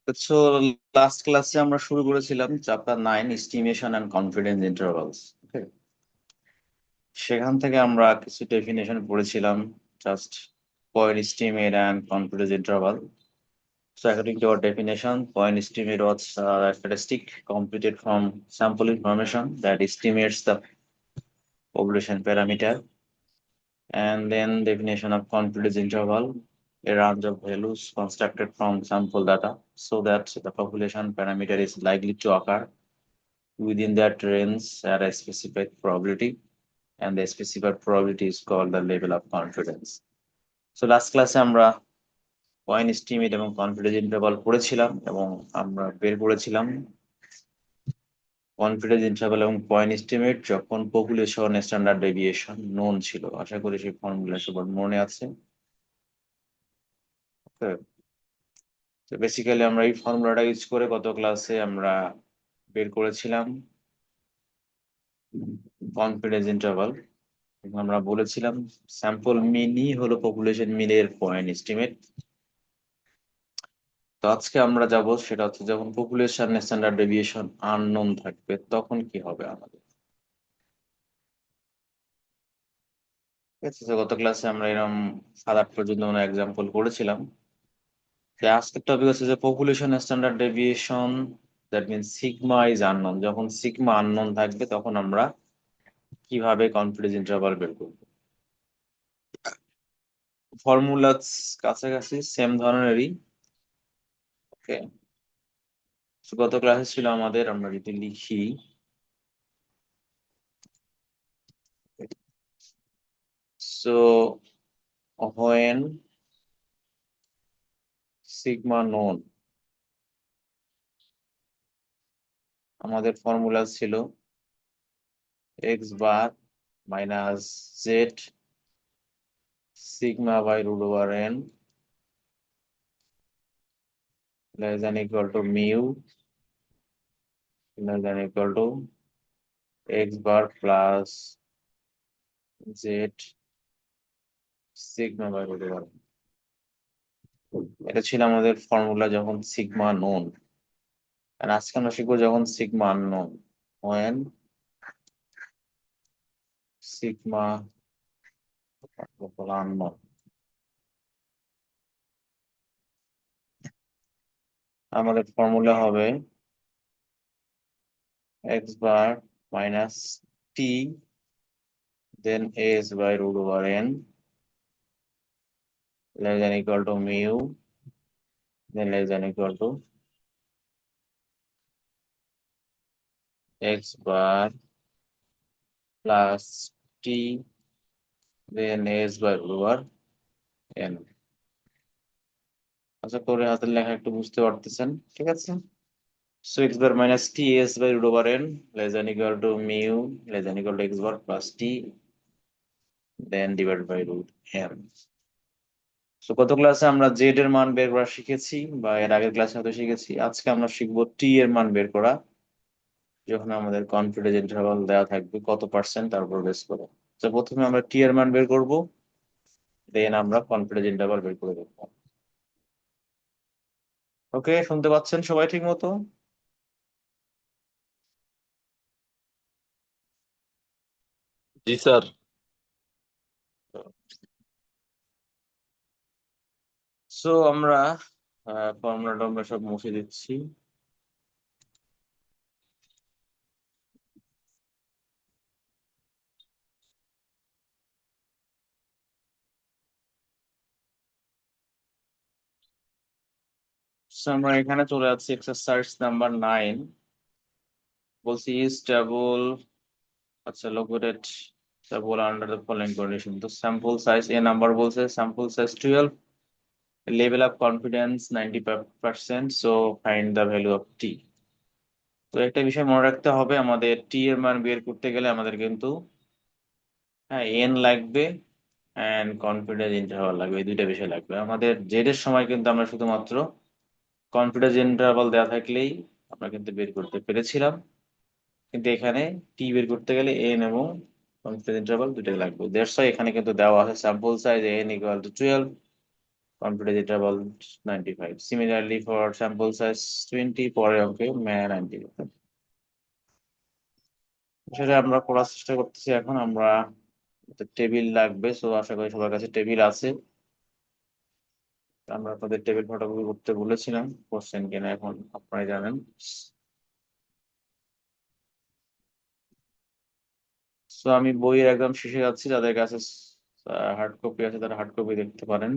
So last ক্লাসে আমরা শুরু করেছিলাম chapter 9 estimation and confidence intervals. সেখান থেকে আমরা কিছু ডেফিনেশন পড়েছিলাম, just point estimate and confidence interval. So according to our definition, point estimate was a statistic computed from sample information that estimates the population parameter. And then definition of confidence interval, a range of values constructed from sample data so that the population parameter is likely to occur within that range at a specified probability, and the specified probability is called the level of confidence. So last class আমরা point estimate এবং confidence interval পড়েছিলাম এবং আমরা বের করেছিলাম confidence interval এবং point estimate যখন population standard deviation known ছিল। আশা করি সেই ফর্মুলা সবার মনে আছে। তো বেসিক্যালি আমরা এই ফর্মুলাটা ইউজ করে গত ক্লাসে আমরা বের করেছিলাম কনফিডেন্স ইন্টারভাল। আমরা বলেছিলাম স্যাম্পল মিনই হলো পপুলেশন মিনের পয়েন্ট এস্টিমেট। তো আজকে আমরা যাব সেটা হচ্ছে যখন পপুলেশন স্ট্যান্ডার্ড ডেভিয়েশন আননোন থাকবে তখন কি হবে আমাদের। ঠিক আছে, তো গত ক্লাসে আমরা এরকম 7-8 পর্যন্ত আমরা এক্সাম্পল করেছিলাম। তো আজকের টপিক হচ্ছে যে population standard deviation, that means sigma is unknown. যখন সিগমা আননোন থাকবে তখন আমরা কিভাবে কনফিডেন্স ইন্টারভাল বের করব। ফর্মুলা কাছাকাছি সেম ধরনেরই। ওকে, গত ক্লাসে ছিল আমাদের, আমরা যদি লিখি সো when sigma known, আমাদের ফর্মুলা ছিল x bar minus z sigma by root over n less than equal to mu less than equal to x bar plus z sigma by root over. এটা ছিল আমাদের formula যখন sigma known. আর আজকে আমরা শিখবো যখন sigma unknown. when sigma unknown, আমাদের formula হবে x bar minus t then s by root over n less than equal to mu then less than equal to x bar plus t then s by root over n. আশা করি হাতের লেখা একটু বুঝতে পারতেছেন, ঠিক আছে। So x bar minus t s by root over n less than equal to mu less than equal to x bar plus t then divided by root n. So গত ক্লাসে আমরা z এর মান বের করা শিখেছি, বা এর আগের ক্লাসে হয়তো শিখেছি। আজকে আমরা শিখবো t এর মান বের করা যখন আমাদের কনফিডেন্স ইন্টারভাল দেওয়া থাকবে কত পার্সেন্ট, তার উপর বেস করে। তো প্রথমে আমরা টি এর মান বের করব, দেন আমরা কনফিডেন্স ইন্টারভাল বের করে দেবো। ওকে, শুনতে পাচ্ছেন সবাই ঠিক মতো? জি স্যার। সো আমরা ফর্মুলাটা আমরা সব মুছে দিচ্ছি। So আমরা এখানে চলে যাচ্ছি এক্সারসাইজ নাম্বার 9। বলছি ইজ টেবল, আচ্ছা located table under the following condition. তো স্যাম্পল সাইজ এ নাম্বার বলছে, sample size 12, level of confidence 90%, so find the value of T. তো একটা বিষয় মনে রাখতে হবে, আমাদের টি এর মান বের করতে গেলে আমাদের কিন্তু হ্যাঁ এন লাগবে এন্ড কনফিডেন্স ইন্টারভাল লাগবে, এই দুইটা বিষয় লাগবে। আমাদের জেড এর সময় কিন্তু আমরা শুধুমাত্র কনফিডেন্স ইন্টারভাল দেওয়া থাকলেই আমরা কিন্তু বের করতে পেরেছিলাম, কিন্তু এখানে টি বের করতে গেলে এন এবং কনফিডেন্স ইন্টারভাল দুটাই লাগবে। দ্যাটস হোয়াই এখানে কিন্তু দেওয়া আছে sample size N equal to 12, confidence interval 95. Similarly for sample size 20, পরের অঙ্কে 90. সেটা আমরা করার চেষ্টা করতেছি। এখন আমরা টেবিল লাগবে, সো আশা করি সবার কাছে টেবিল আছে। আমরা আপনাদের টেবিল ফটোকপি করতে বলেছিলাম, করছেন কিনা এখন আপনারাই জানেন। তো আমি বইয়ের একদম শেষে যাচ্ছি, যাদের কাছে হার্ড কপি আছে তারা হার্ড কপি দেখতে পারেন।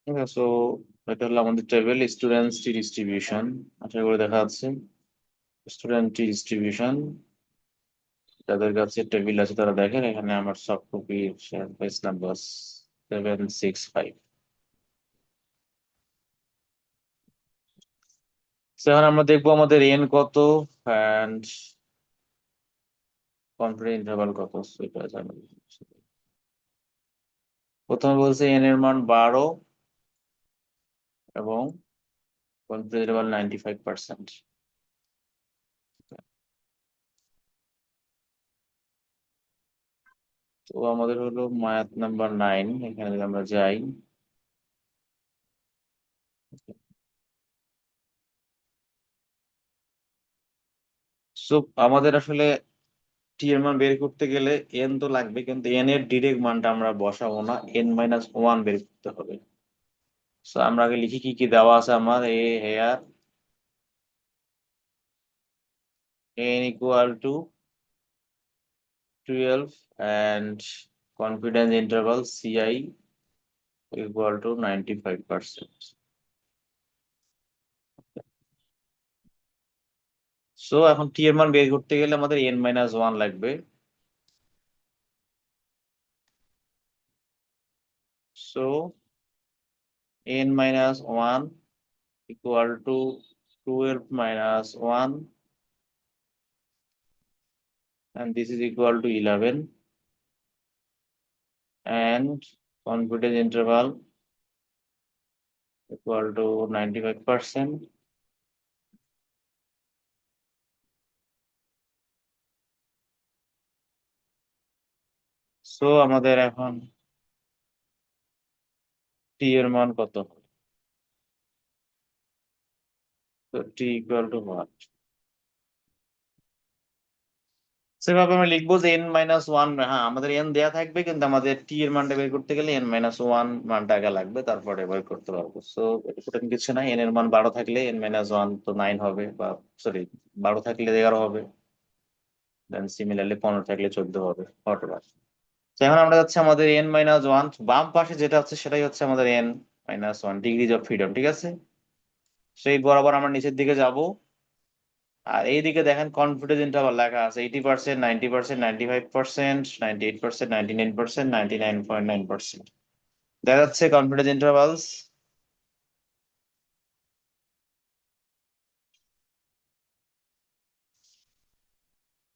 ঠিক আছে, তো এটা হলো আমাদের টেবিল স্টুডেন্টস টি ডিস্ট্রিবিউশন। আশা করি দেখা যাচ্ছে স্টুডেন্ট টি ডিস্ট্রিবিউশন। যাদের কাছে টেবিল আছে তারা দেখেন, এখানে আমার সফট কপি পেজ নাম্বার 765। এখন আমরা দেখবো আমাদের এন কত অ্যান্ড কনফিডেন্স ইন্টারভাল কত, সেটা জানি। প্রথমে বলছে এন এর মান 12 এবং কনফিডেন্স ইন্টারভাল 95%। তো আমাদের হলো ম্যাথ নাম্বার 9, এখানে যদি আমরা যাই, সো আমাদের আসলে টি এর মান বের করতে গেলে এন তো লাগবে, কিন্তু এন এর ডিরেক্ট মানটা আমরা বসাবো না, n-1 বের করতে হবে। সো আমরা আগে লিখি কি কি দেওয়া আছে আমার here n equal to 12 and confidence interval CI equal to 95%. So এখন টি এর মান বের করতে গেলে আমাদের n-1 লাগবে। So n-1 equal to 12 minus 1 and this is equal to 11 and confidence interval equal to 95%. So আমাদের এখন টি এর মান কত? তো টি ইকুয়াল টু হোয়াট? সেভাবে আমরা লিখবো যে n-1, হ্যাঁ আমাদের n দেয়া থাকবে, কিন্তু আমাদের টি এর মানটা বের করতে গেলে n-1 মানটা আগে লাগবে, তারপরে বের করতে পারবো। সো এটা কিছু না, n এর মান 12 থাকলে n-1 তো 9 হবে, বা সরি 12 থাকলে 11 হবে, দেন সিমিলারলি 15 থাকলে 14 হবে, whatever। তো এখন আমরা যাচ্ছি আমাদের n-1, বাম পাশে যেটা হচ্ছে সেটাই হচ্ছে আমাদের n-1 ডিগ্রিজ অফ ফ্রিডম, ঠিক আছে। সেই বরাবর আমরা নিচের দিকে যাব, আর এইদিকে দেখেন কনফিডেন্স ইন্টারভাল লেখা আছে 80%, 90%, 95%, 98%, 99%, 99.9%। দেখা যাচ্ছে কনফিডেন্স ইন্টারভালস।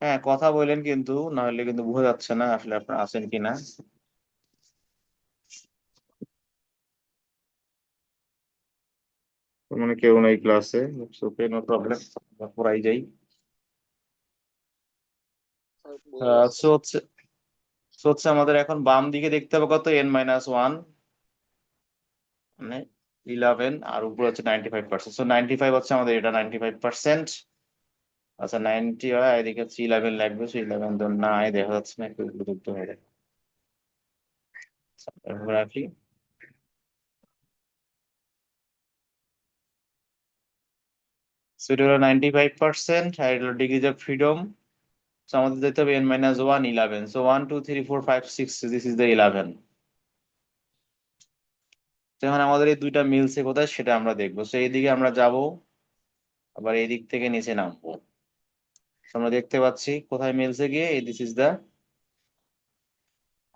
হ্যাঁ কথা বললেন, কিন্তু না হলে কিন্তু বোঝা যাচ্ছে না আসলে আপনারা আছেন কিনা। মানে কেউ নাই ক্লাসে, ওকে নো প্রবলেম, পড়াই যাই। সো হচ্ছে আমাদের এখন বাম দিকে দেখতে হবে কত, n-1 মানে 11, আর উপরে হচ্ছে 95%। সো 95 হচ্ছে আমাদের এটা 95%। আচ্ছা 90 হয়, এদিকে হচ্ছে 11 লাগবে, সো 11 তো নাই, দেখা যাচ্ছে না, একটু বিরক্ত হয়ে যায়। এরপর রাখি। সো এটা হলো 95% আর এটা হলো ডিগ্রিজ অফ ফ্রিডম। সো আমাদের দিতে হবে n-1 11। So 1 2 3 4 5 6, this is the 11। তো এখন আমাদের এই দুইটা মিলছে কোথায় সেটা আমরা দেখবো। সো এইদিকে আমরা যাব, আবার এই দিক থেকে নিচে নামবো। So আমরা দেখতে পাচ্ছি কোথায় মিলছে গিয়ে, this is the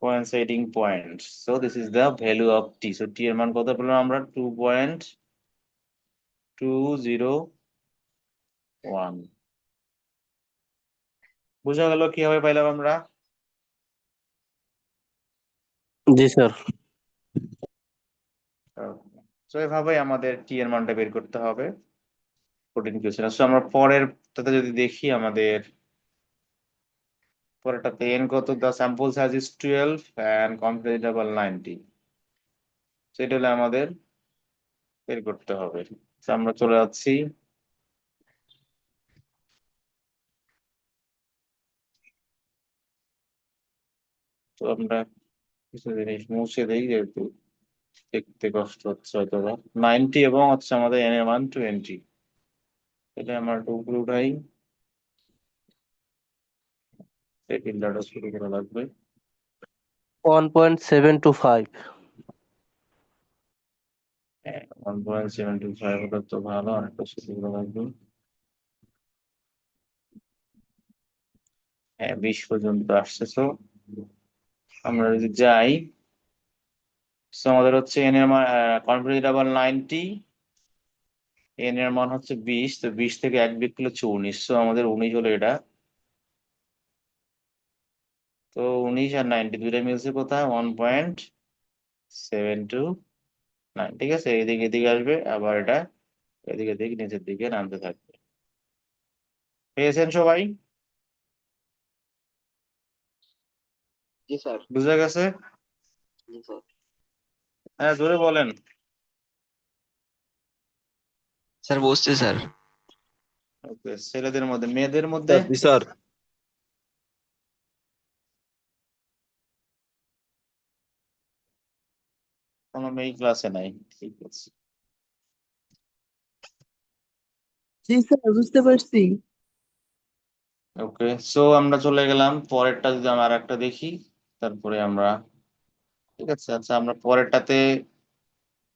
coinciding point. So this is the value of t. So t এর মান কত পেলাম আমরা? 2.201। বোঝা গেল কিভাবে পাইলাম আমরা? জি স্যার। তো এভাবে আমাদের টি এর মানটা বের করতে হবে, কঠিন কিছু না। So আমরা পরেরটাতে যদি দেখি, আমাদের পরেরটাতে n কত, the sample size is 12 and confidence interval 90, সেটা হলে আমাদের বের করতে হবে। So আমরা চলে যাচ্ছি, তো আমরা কিছু জিনিস মুছে দিই যেহেতু দেখতে কষ্ট হচ্ছে হয়তো। 90 এবং হচ্ছে আমাদের n এর মান 20, এটা আমরা একটু উপরে উঠাই, এই ফিল্টারটা শুরু করা লাগবে। 1.725। 1.725 হলে তো ভালো, অনেকটা শুরু করা লাগবে। হ্যাঁ, 20 পর্যন্ত আসছে। তো আমরা যদি যাই, তো আমাদের হচ্ছে n এর মান কনফিডেন্স ডাবল 90, n এর মান হচ্ছে 20, তো 20 থেকে 1 বিয়োগ করলে 19, তো আমাদের 19 হলো এটা। তো 19 আর 90 দুইটা মিলছে কোথায়, 1.729, ঠিক আছে। এদিকে এদিকে আসবে, আবার এটা এদিকে এদিকে নিচের দিকে নামতে থাকবে। পেয়েছেন সবাই? জি স্যার। বুঝে গেছে? জি স্যার। হ্যাঁ, জোরে বলেন। স্যার বসছে স্যার। ওকে, ছেলেদের মধ্যে, মেয়েদের মধ্যে জি স্যার। কোনো মেয়ে ক্লাসে নাই, ঠিক আছে। জি স্যার, বুঝতে পারছি। ওকে, সো আমরা চলে গেলাম পরেরটা, যদি আমরা আর একটা দেখি তারপরে আমরা, ঠিক আছে। আচ্ছা, আমরা পরেরটাতে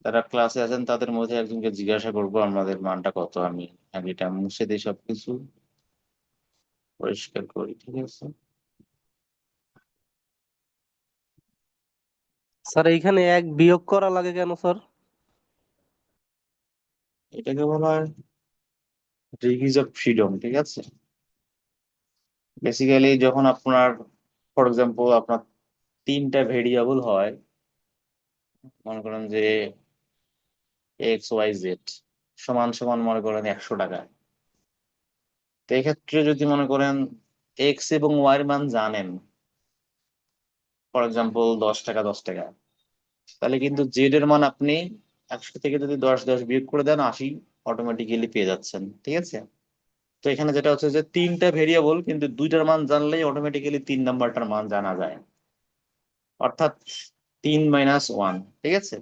যারা ক্লাসে আছেন তাদের মধ্যে একজনকে জিজ্ঞাসা করবো আমাদের মানটা কত। আমি আগে এটা মুছে দিই, সবকিছু পরিষ্কার করি, ঠিক আছে। স্যার এইখানে 1 বিয়োগ করা লাগে কেন স্যার? এটাকে বলা হয় ডিগ্রিজ অফ ফ্রিডম, ঠিক আছে। বেসিক্যালি যখন আপনার, ফর এক্সাম্পল, আপনার 3টা ভেরিয়েবল হয়, মনে করেন যে XYZ সমান সমান, মনে করেন 100 টাকা। তো এক্ষেত্রে যদি মনে করেন এক্স এবং ওয়াই এর মান জানেন, ফর এক্সাম্পল 10 টাকা 10 টাকা, তাহলে কিন্তু জেড এর মান আপনি 100 থেকে যদি 10 বিয়োগ করে দেন, 80 অটোমেটিক্যালি পেয়ে যাচ্ছেন, ঠিক আছে। তো এখানে যেটা হচ্ছে যে 3টা ভেরিয়েবল, কিন্তু 2টার মান জানলেই অটোমেটিক্যালি 3 নাম্বারটার মান জানা যায়, অর্থাৎ 3 - 1, ঠিক আছে।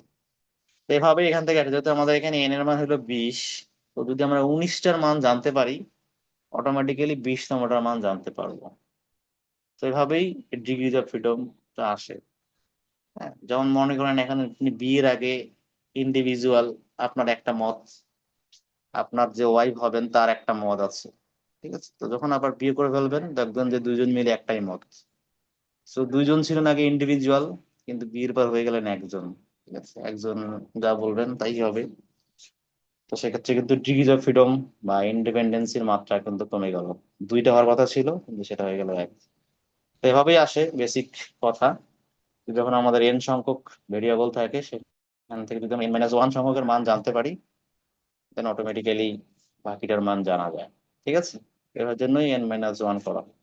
তো এভাবে এখান থেকে যেহেতু আমাদের এখানে এন এর মান হলো 20, তো যদি আমরা 19টার মান জানতে পারি, অটোমেটিক্যালি 20 নম্বরটার মান জানতে পারবো। তো এভাবেই ডিগ্রিজ অফ ফ্রিডমটা আসে। হ্যাঁ, যেমন মনে করেন এখানে আপনি বিয়ের আগে ইন্ডিভিজুয়াল, আপনার একটা মত, আপনার যে ওয়াইফ হবেন তার একটা মত আছে, ঠিক আছে। তো যখন আবার বিয়ে করে ফেলবেন, দেখবেন যে দুইজন মিলে একটাই মত। তো দুইজন ছিলেন আগে ইন্ডিভিজুয়াল, কিন্তু বিয়ের পর হয়ে গেলেন একজন, ঠিক আছে। একজন যা বলবেন তাই হবে। তো সেক্ষেত্রে কিন্তু ডিগ্রিজ অফ ফ্রিডম বা ইন্ডিপেন্ডেন্সির মাত্রা কিন্তু কমে গেল। 2টা হওয়ার কথা ছিল, কিন্তু সেটা হয়ে গেল 1। তো এভাবেই আসে বেসিক কথা। যখন আমাদের n সংখ্যক ভেরিয়েবল থাকে, সেখান থেকে যদি আমরা n-1 সংখ্যকের মান জানতে পারি, দেন অটোমেটিক্যালি বাকিটার মান জানা যায়, ঠিক আছে। এর জন্যই n-1 করা হয়।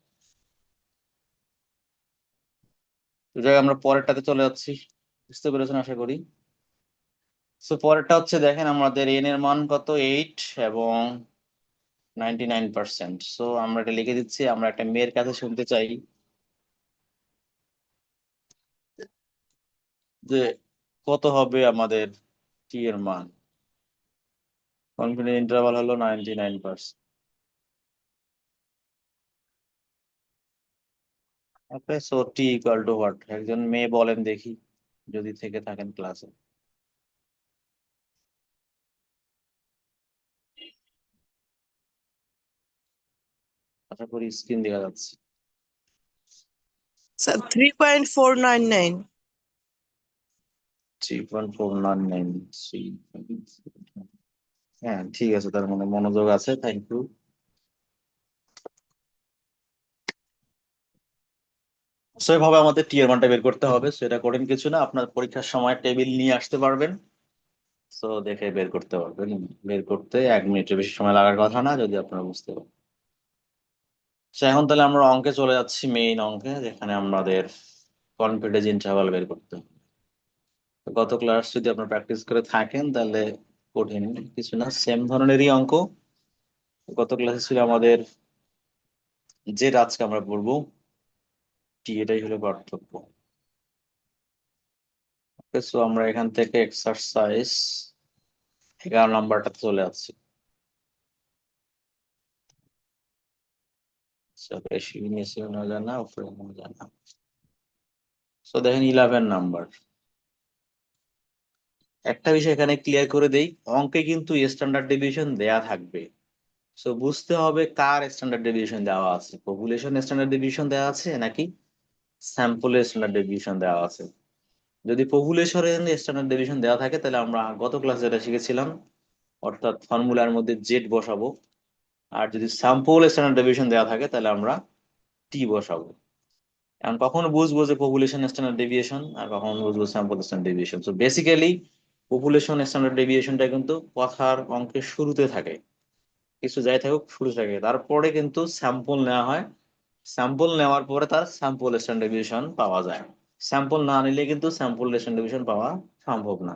তো যাই হোক, আমরা পরেরটাতে চলে যাচ্ছি, বুঝতে পেরেছেন আশা করি। তো পরেরটা হচ্ছে, দেখেন আমাদের n এর মান কত, 8 এবং 99%। সো আমরা এটা লিখে দিচ্ছি, আমরা একটা মেয়ের কাছে শুনতে চাই যে কত হবে আমাদের টি এর মান। কনফিডেন্স ইন্টারভাল হলো 99%। Okay, so T equal to what, একজন মেয়ে বলেন দেখি, যদি থেকে থাকেন ক্লাসে। আশা করি স্ক্রিন দেখা যাচ্ছে। স্যার 3.499। 3.499, হ্যাঁ ঠিক আছে, তার মানে মনোযোগ আছে, থ্যাংক ইউ। সেভাবে আমাদের টি এর মানটা বের করতে হবে, সেটা কঠিন কিছু না। আপনার পরীক্ষার সময় টেবিল নিয়ে আসতে পারবেন, সো দেখে বের করতে পারবেন, বের করতে 1 মিনিটের বেশি সময় লাগার কথা না যদি আপনারা বুঝতে পারেন। তো এখন তাহলে আমরা অঙ্কে চলে যাচ্ছি, মেইন অঙ্কে, যেখানে আমাদের কনফিডেন্স ইন্টারভাল বের করতে হবে। তো গত ক্লাস যদি আপনারা প্র্যাকটিস করে থাকেন তাহলে কঠিন কিছু না, সেম ধরনেরই অঙ্ক। গত ক্লাসে ছিল আমাদের জেড, আজকে আমরা পড়বো টি, এটাই হলো পার্থক্য। সো আমরা এখান থেকে এক্সারসাইজ 11 নাম্বারটা চলে আসছি। বেশি নিচে না জানা, উপরে না জানা। সো দেখেন 11 নাম্বার। একটা বিষয় এখানে ক্লিয়ার করে দেই, অঙ্কে কিন্তু স্ট্যান্ডার্ড ডেভিয়েশন দেয়া থাকবে। সো বুঝতে হবে কার স্ট্যান্ডার্ড ডেভিয়েশন দেওয়া আছে, পপুলেশন স্ট্যান্ডার্ড ডেভিয়েশন দেওয়া আছে নাকি স্যাম্পলের স্ট্যান্ডার্ড ডেভিয়েশন দেওয়া আছে। যদি পপুলেশনের স্ট্যান্ডার্ড ডেভিয়েশন দেওয়া থাকে তাহলে আমরা গত ক্লাসে যেটা শিখেছিলাম, অর্থাৎ ফর্মুলার মধ্যে জেড বসাবো। আর যদি স্যাম্পল স্ট্যান্ডার্ড ডেভিয়েশন দেওয়া থাকে তাহলে আমরা টি বসাবো। এখন কখনো বুঝবো যে পপুলেশন স্ট্যান্ডার্ড ডেভিয়েশন, আর কখনো বুঝবো sample standard deviation. So basically population standard ডেভিয়েশনটা কিন্তু কথার অঙ্কের শুরুতে থাকে, কিছু যাই থাকুক শুরু থাকে, তারপরে কিন্তু স্যাম্পল নেওয়া হয়। স্যাম্পল নেওয়ার পরে তার স্যাম্পল স্ট্যান্ডার্ড ডেভিয়েশন পাওয়া যায়। স্যাম্পল না নিলে কিন্তু স্যাম্পল স্ট্যান্ডার্ড ডেভিয়েশন পাওয়া সম্ভব না।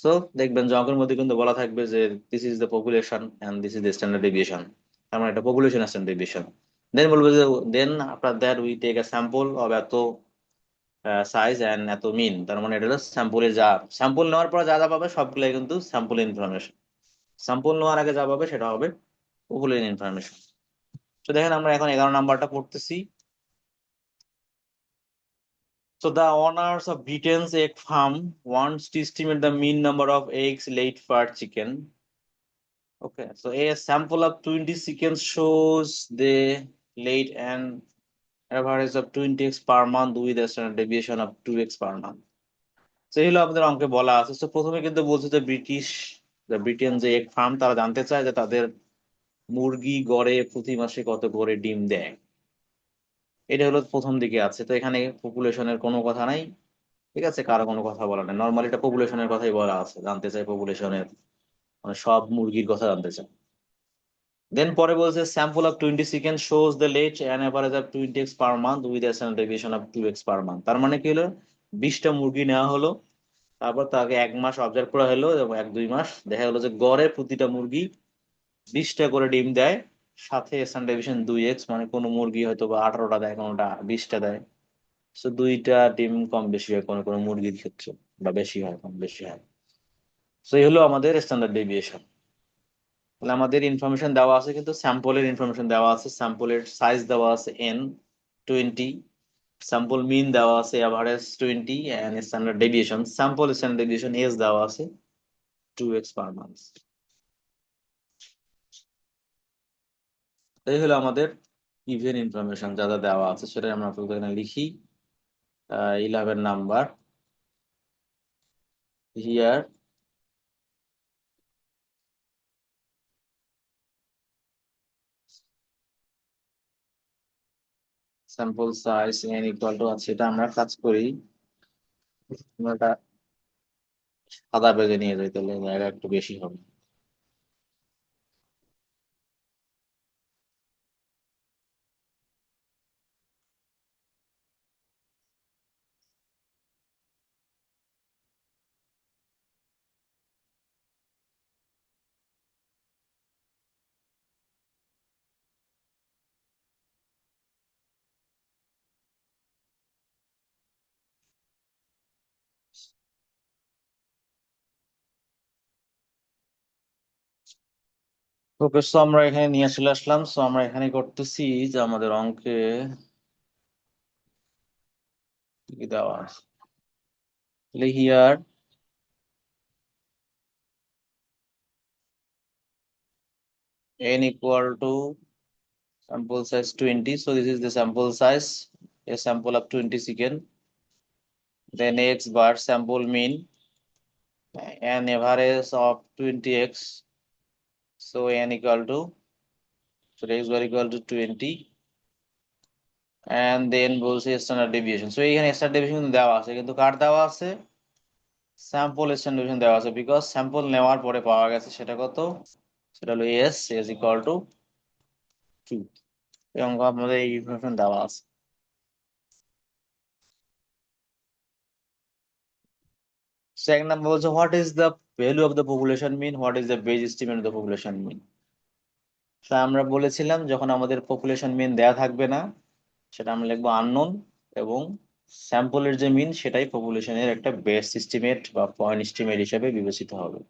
সো দেখবেন যে অঙ্কের মধ্যে কিন্তু বলা থাকবে যে this is the population and this is the standard deviation, তার মানে এটা পপুলেশন স্ট্যান্ডার্ড ডেভিয়েশন। দেন বলবো যে then after that we take a sample of এত সাইজ এন্ড এত মিন, তার মানে এটা হলো স্যাম্পলের যা, স্যাম্পল নেওয়ার পর যা যা পাবে সবগুলাই কিন্তু স্যাম্পল ইনফরমেশন। স্যাম্পল নেওয়ার আগে যা পাবে সেটা হবে পপুলেশন ইনফরমেশন। তো দেখেন আমরা এখন 11 নাম্বারটা পড়তেছি। So the owners of Britain's egg farm wants to estimate the mean number of eggs laid per chicken. Okay, so a sample of 20 chickens shows they laid an average of 20 eggs per month with a standard deviation of 2 eggs per month. So এই হলো আমাদের অঙ্কে বলা আছে। তো প্রথমে কিন্তু বলছে যে ব্রিটেন যে এগ ফার্ম, তারা জানতে চায় যে তাদের মুরগি গড়ে প্রতি মাসে কত করে ডিম দেয়। এটা হলো প্রথম দিকে আছে। তো এখানে পপুলেশনের কোনো কথা নাই, ঠিক আছে, কারো কোনো কথা বলা নাই, নর্মালি এটা পপুলেশনের কথাই বলা আছে, জানতে চাই পপুলেশনের, মানে সব মুরগির কথা জানতে চাই। দেন পরে বলছে sample of 20 chicken shows the let an average of 20 x per month with a standard deviation of 2 x per month. তার মানে কি হলো, 20টা মুরগি নেওয়া হলো, তারপর তাকে 1 মাস অবজার্ভ করা হলো এবং 1-2 মাস দেখা গেলো যে গড়ে প্রতিটা মুরগি 20টা করে ডিম দেয়, সাথে স্ট্যান্ডার্ড ডেভিয়েশন 2x, মানে কোনো মুরগি হয়তো বা 18টা দেয়, কোনোটা 20টা দেয়। তো 2টা ডিম কম বেশি হয় কোনো কোনো মুরগির ক্ষেত্রে, বা বেশি হয় কম বেশি হয়। তো এই হলো আমাদের স্ট্যান্ডার্ড ডেভিয়েশন। তাহলে আমাদের ইনফরমেশন দেওয়া আছে, কিন্তু স্যাম্পলের ইনফরমেশন দেওয়া আছে, স্যাম্পলের সাইজ দেওয়া আছে n20, স্যাম্পল মিন দেওয়া আছে average 20, and standard deviation, sample standard deviation s দেওয়া আছে 2x পার মান্থ। এই হলো আমাদের ইভেন ইনফরমেশন যা যা দেওয়া আছে সেটা আমরা আপনাদের এখানে লিখি। 11 number here sample size n equal two আছে, এটা আমরা কাজ করি, আমরা এটা সাদা পেজে নিয়ে যাই তাহলে জায়গা একটু বেশি হবে। ওকে, সো আমরা এখানে নিয়ে চলে আসলাম। সো আমরা এখানে করতেছি যে আমাদের অঙ্কে কি দেওয়া আছে, here n equal to sample size 20. So this is the sample size, a sample of 20 chicken. Then x bar sample mean, an average of 20x. So n equal to, so x bar equal to 20. And then বলছে standard deviation. So এখানে standard deviation দেওয়া আছে, কিন্তু কার দেওয়া আছে, sample standard দেওয়া আছে because sample নেওয়ার পরে পাওয়া গেছে সেটা কত, সেটা হলো এস ইজ ইকুয়াল টু 2 এবং আমাদের এই ইনফরমেশন দেওয়া আছে। সেকেন্ড নাম্বার বলছে what is the value of the population mean, what is the best estimate of the population mean. আমরা বলেছিলাম যখন আমাদের পপুলেশন মিন দেয়া থাকবে না সেটা আমরা লিখবো আননোন এবং স্যাম্পলের যে মিন সেটাই পপুলেশনের একটা বেস এস্টিমেট বা পয়েন্ট এস্টিমেট হিসেবে বিবেচিত হবে।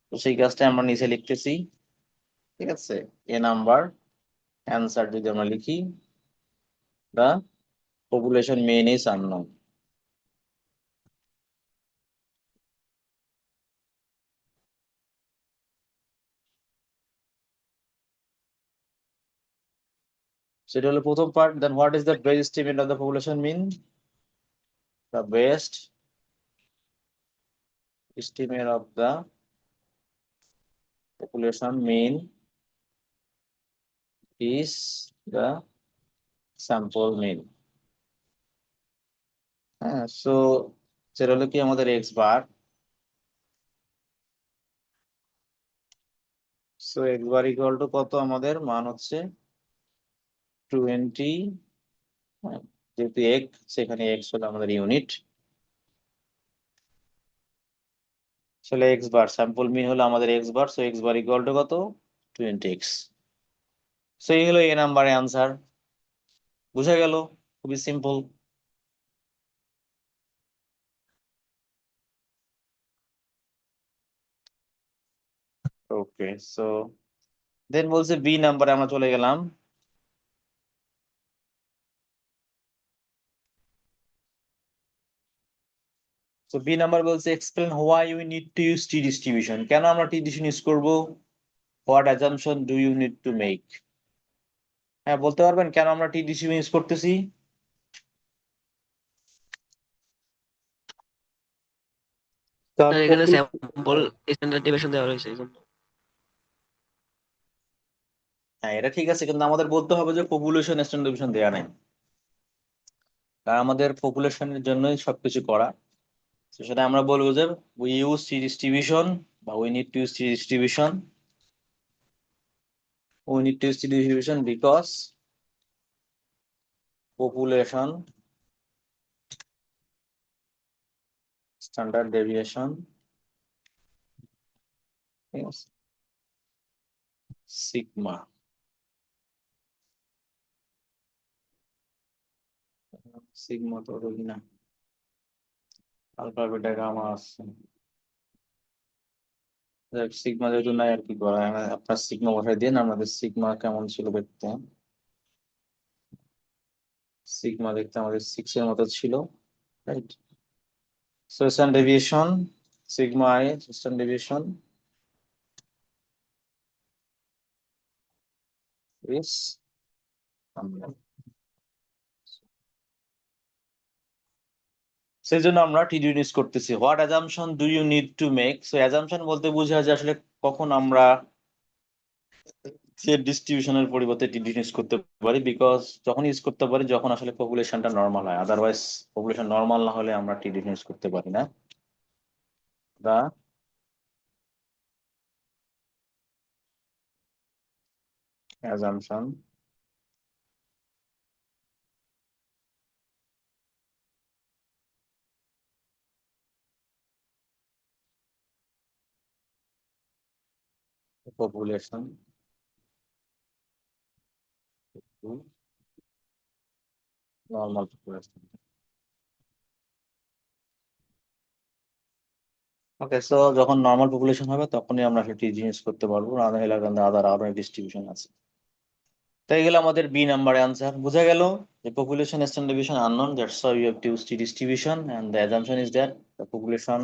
তো সেই কাজটা আমরা নিচে লিখতেছি, ঠিক আছে। এ নাম্বার অ্যান্সার যদি আমরা লিখি, the population mean is unknown. সেটা হলো প্রথম part. Then what is the best estimate of the population mean, the best estimate of the population mean is the sample mean। হ্যাঁ, সো সেটা হলো কি আমাদের x bar. So x bar equal to কত, আমাদের মান হচ্ছে 20, যেহেতু এক্স সেখানে এক্স হলো আমাদের ইউনিট, আসলে এক্স বার স্যাম্পল মিন হলো আমাদের x bar, so x bar equal to কত 20x। সো এই হলো এ নাম্বারে আনসার। বুঝা গেল, খুবই সিম্পল। ওকে, সো দেন বলছে বি নাম্বারে আমরা চলে গেলাম। So B number বলছে explain why we need to use T distribution, কেন আমরা T distribution ইউজ করব, what assumption do you need to make। হ্যাঁ, বলতে পারবেন কেন আমরা T distribution ইউজ করতেছি? স্যার এখানে স্যাম্পল স্ট্যান্ডার্ড ডেভিয়েশন দেওয়া রয়েছে এই জন্য। হ্যাঁ, এটা ঠিক আছে, কিন্তু আমাদের বলতে হবে যে পপুলেশন স্ট্যান্ডার্ড ডেভিয়েশন দেয়া নাই, কারণ আমাদের পপুলেশনের জন্যই সবকিছু করা। তো সেটা আমরা বলবো যে we use T distribution বা we need to use T distribution, we need to use T distribution because population standard deviation, ঠিক আছে, সিগমা, সিগমা তো রবি না, আলফা বিটা গামা আছে, সিগমা যেহেতু নাই আর কি করা, আপনার সিগমা বসাই দিন। আমাদের সিগমা কেমন ছিল দেখতে, সিগমা দেখতে আমাদের 6 এর মতো ছিল, right. So standard deviation sigma i, standard deviation is সেই জন্য আমরা টি ইউজ করতেছি। What assumption do you need to make, so assumption বলতে বোঝা যায় আসলে কখন আমরা ডিস্ট্রিবিউশনের পরিবর্তে টি ইউজ করতে পারি, বিকজ যখন ইউজ করতে পারি যখন আসলে পপুলেশনটা নর্মাল হয়, আদারওয়াইজ পপুলেশন নর্মাল না হলে আমরা টি ইউজ করতে পারি না। দা assumption population to normal population। Okay, so যখন নর্মাল পপুলেশন হবে তখনই আমরা আসলে টি ইউজ করতে পারবো, না হলে আদার আরো ডিস্ট্রিবিউশন আছে। তাই গেল আমাদের বি নাম্বারে আনসার। বোঝা গেল যে population standard deviation unknown, that's why we have to use T distribution and the assumption is that the population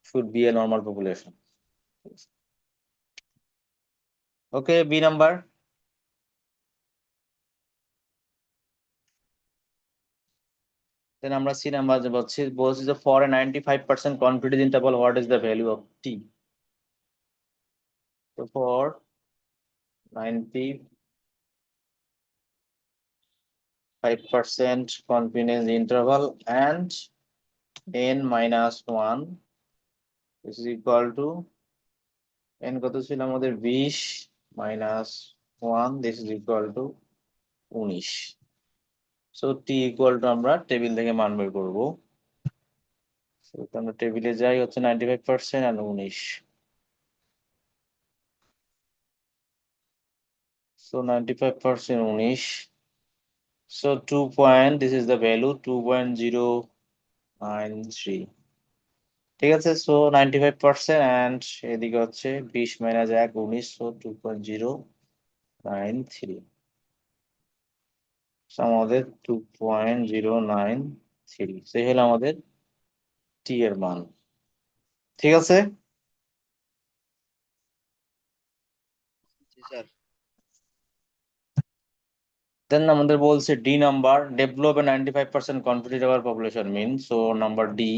should be a normal population। Okay, B number। Then আমরা C number যে বলছি যে for a 95% confidence interval what is the value of T। So for 95% confidence interval and n minus 1 this is equal to n কত ছিল আমাদের 20 minus 1 this is equal to 19 so t equal to আমরা table থেকে মান বের করব so আমরা টেবিলে যাই হচ্ছে 95% আর 19 so 95% 19 so 2 point this is the value 2.093 ঠিক আছে so 95% and এদিকে হচ্ছে 20 minus 1 19 so 2.093 so আমাদের 2.093 সেই হলো আমাদের t এর মান ঠিক আছে জি স্যার দেন আমাদের বলছে d number develop a 95% confident our population mean so number d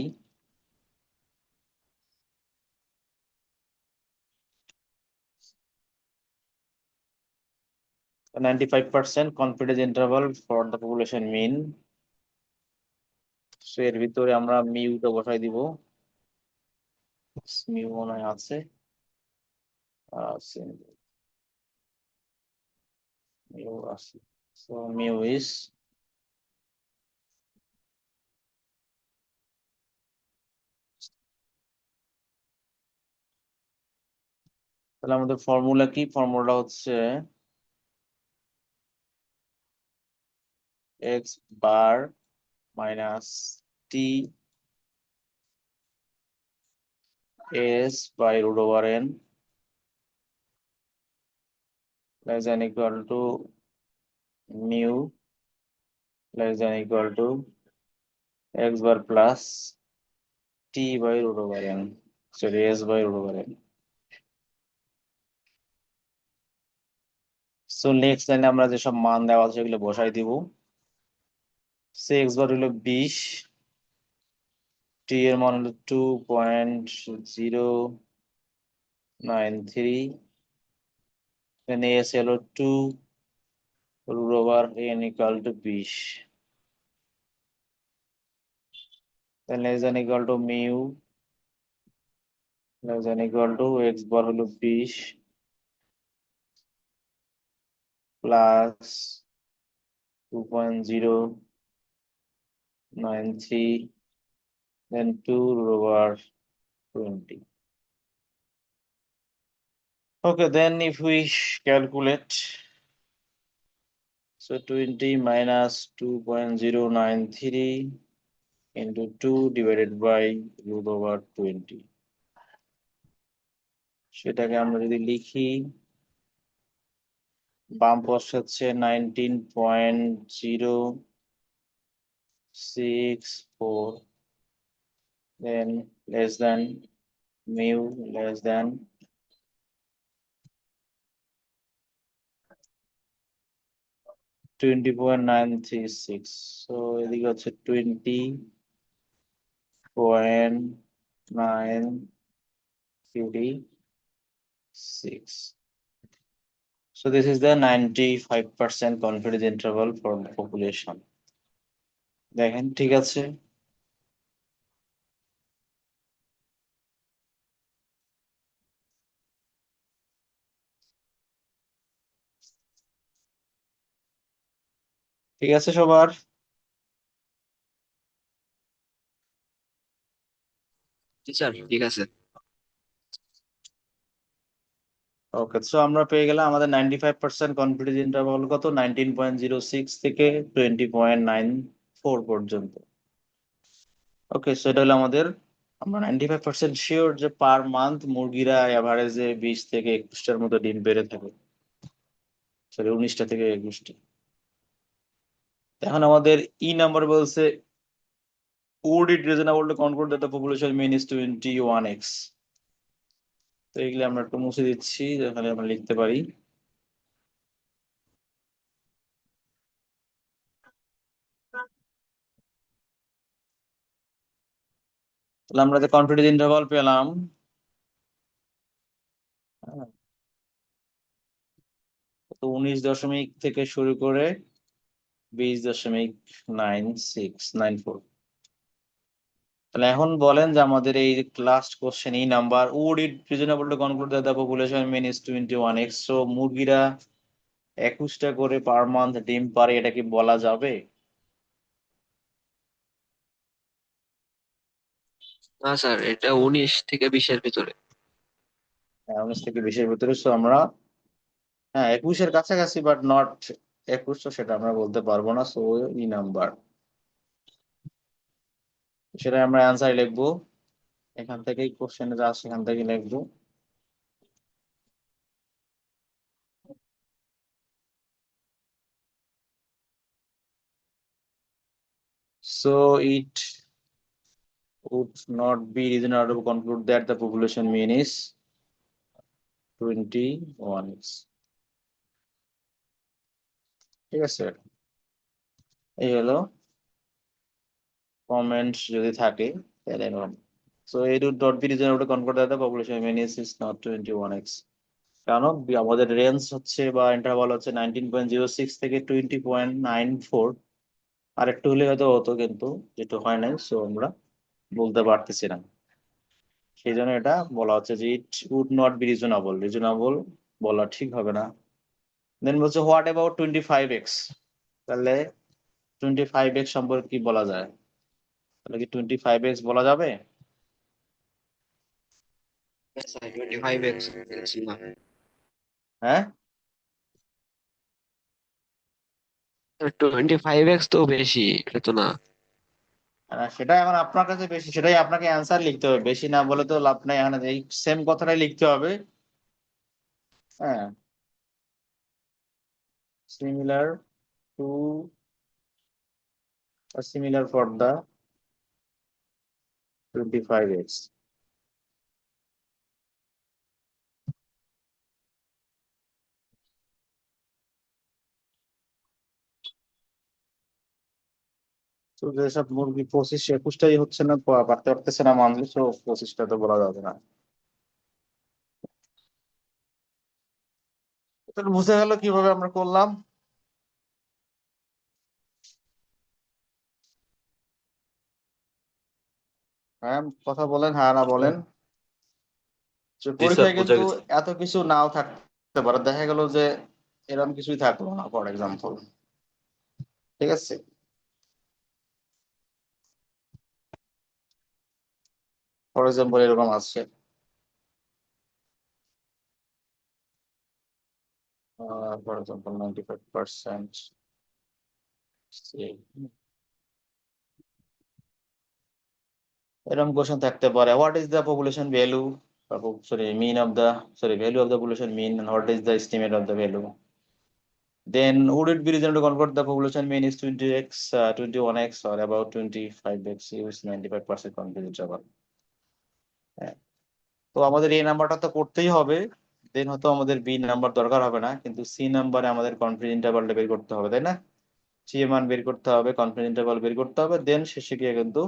a 95% confidence interval for the population mean so এর ভিতরে আমরা মিউটা বসাই দিব মিউ মনে হয় আছে আছে মিউ আছে সো মিউ ইজ তাহলে আমাদের ফর্মুলা কি ফর্মুলা হচ্ছে x bar minus T s by root over n less than equal to mu less than equal to x bar plus t by root over n sorry s by root over n so next লাইনে আমরা যেসব মান দেওয়া আছে সেগুলো বসাই দিব সে x বার হলো 20 t এর মান হলো 2.093 then s হলো 2 root over n equal to 20 then less than equal to mu less than equal to x bar হলো 20 plus 2.093 then 2 root over 20 okay then if we calculate so 20 minus 2.093 into 2 divided by root over 20 সেটাকে আমরা যদি লিখি বাম পাশে হচ্ছে 19.064 then less than mu less than 20.936 so এদিকে হচ্ছে 20.936 so this is the 95% confidence interval for the population দেখেন ঠিক আছে ঠিক আছে সবার জি স্যার ঠিক আছে ওকে সো আমরা পেয়ে গেলাম আমাদের 95% কনফিডেন্স ইন্টারভাল কত 19.06 থেকে 20.94 পর্যন্ত ওকে সো এটা হলো আমাদের আমরা 95% শিওর যে পার মান্থ মুরগিরা এভারেজে 20 থেকে 21টার মতো ডিম পেড়ে থাকে সরি 19টা থেকে 21টা এখন আমাদের ই নাম্বার বলছে would it reasonable to conclude that the population mean is 21x তো এগুলো আমরা একটু মুছে দিচ্ছি এখানে আমরা লিখতে পারি তাহলে আমরা যে কনফিডেন্স ইন্টারভাল পেলাম তো 19 থেকে শুরু করে 20.9694 তাহলে এখন বলেন যে আমাদের এই লাস্ট কোশ্চেন এই number, would it reasonable to conclude that the population mean is 21x? So মুরগিরা 21টা করে পার মান্থ ডিম পারে, এটা কি বলা যাবে? না স্যার, এটা 19 থেকে 20-এর ভিতরে। 19 থেকে 20-এর ভিতরে। সো আমরা হ্যাঁ 21-এর কাছাকাছি, বাট নট 21, তো সেটা আমরা বলতে পারবো না। সো ই নাম্বার, সেটা আমরা অ্যান্সার লিখবো। এখান থেকেই কোশ্চেন যা সেখান থেকে লিখবো। So it would not be reasonable to conclude that the population mean is 21x. ঠিক আছে, এই হলো কমেন্ট যদি থাকে তাহলে। So it would not be reasonable to conclude that the population mean is not 21x, কারণ আমাদের রেঞ্জ হচ্ছে বা ইন্টারভাল হচ্ছে 19.06 থেকে 20.94। আর একটু হলে হয়তো হতো, কিন্তু যেটা হয় নাই, সো আমরা বলতে পারতেছি না। সেই জন্য এটা বলা হচ্ছে যে it would not be reasonable, reasonable বলা ঠিক হবে না। দেন বলছে হোয়াট অ্যাবাউট 25x? তাহলে 25x সম্পর্কে কি বলা যায়? তাহলে কি 25x বলা যাবে? স্যার 25x না। হ্যাঁ, 25x তো বেশি, এটা তো না। সেটা এখন আপনার কাছে বেশি, সেটাই আপনাকে অ্যান্সার লিখতে হবে। বেশি না বলে তো লাভ নাই, এখানে এই সেম কথাটাই লিখতে হবে। হ্যাঁ, similar to similar for the 25x। তো যেসব মুরগি 25-21টাই হচ্ছে না, পারতে পারতেছে না মান্থলি, তো 25টা তো বলা যাবে না। তাহলে বুঝে গেল কিভাবে আমরা করলাম। হ্যাঁ, কথা বলেন, হ্যাঁ না বলেন। যে জি স্যার, পরীক্ষায় বুঝা কিন্তু গেছে। এত কিছু নাও থাকতে পারে, দেখা গেল যে এরকম কিছুই থাকলো না, ফর এক্সাম্পল। ঠিক আছে, ফর এক্সাম্পল এরকম আসছে ফর এক্সাম্পল 95%। এরকম কোশ্চেন থাকতে পারে, what is the population value, sorry mean of the, sorry value of the population mean, and what is the estimate of the value? Then would it be reasonable to convert the population mean is 20x, 21x, or about 25x? Use 95% confidence interval. হ্যাঁ, তো আমাদের এই নাম্বারটা তো করতেই হবে। দেন হয়তো আমাদের বি নাম্বার দরকার হবে না, কিন্তু সি নাম্বারে আমাদের কনফিডেন্স ইন্টারভালটা বের করতে হবে, তাই না? সি এর মান বের করতে হবে, কনফিডেন্স ইন্টারভাল বের করতে হবে, দেন শেষে গিয়ে কিন্তু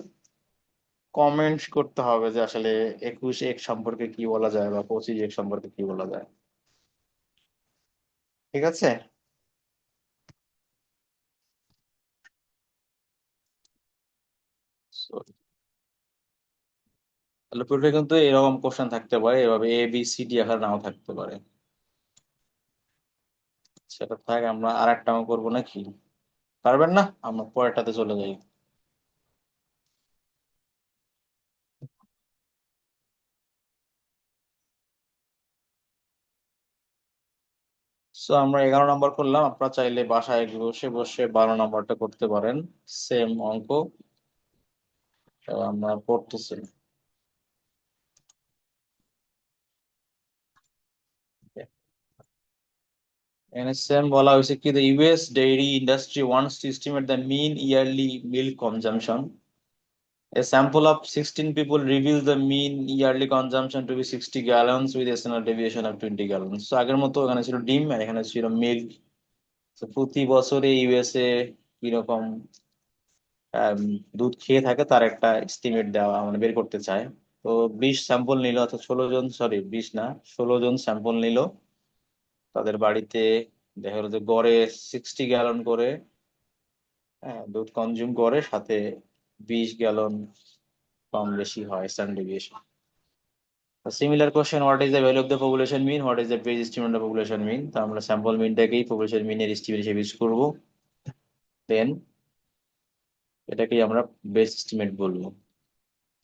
কমেন্ট করতে হবে যে আসলে 21x সম্পর্কে কি বলা যায় বা 25x সম্পর্কে কি বলা যায়। ঠিক আছে, So, তাহলে পুরোটা কিন্তু এরকম কোশ্চেন থাকতে পারে, এভাবে এ বি সি ডি আকার নাও থাকতে পারে। সেটা থাক, আমরা আর একটা করবো নাকি? পারবেন না? আমরা পরেরটাতে চলে যাই। সো আমরা 11 নম্বর করলাম, আপনারা চাইলে বাসায় বসে বসে 12 নম্বরটা করতে পারেন, সেম অঙ্ক। তো আমরা করতেছি। এখানে সেম বলা হয়েছে কি, the US dairy industry wants to estimate the mean yearly milk consumption. A sample of 16 people reveals the mean yearly consumption to be 60 gallons with a standard deviation of 20 gallons. So আগের মতো এখানে ছিল ডিম আর এখানে ছিল milk. তো প্রতি বছরে ইউএসএ কিরকম দুধ খেয়ে থাকে তার একটা এস্টিমেট দেওয়া, মানে বের করতে চায়। তো 20 স্যাম্পল নিল, অর্থাৎ 16 জন, সরি 20 না, 16 জন স্যাম্পল নিল। তাদের বাড়িতে দেখা গেলো যে গড়ে 60 গ্যালন করে দুধ কনজিউম করে, সাথে 20 গ্যালন কম বেশি হয় standard deviation. Similar question, what is the value of the population mean, what is the best estimate of population mean. তো আমরা স্যাম্পল মিনটাকেই পপুলেশন মিনের এস্টিমেট হিসেবে ইউজ করবো, দেন এটাকেই আমরা বেস এস্টিমেট বলবো।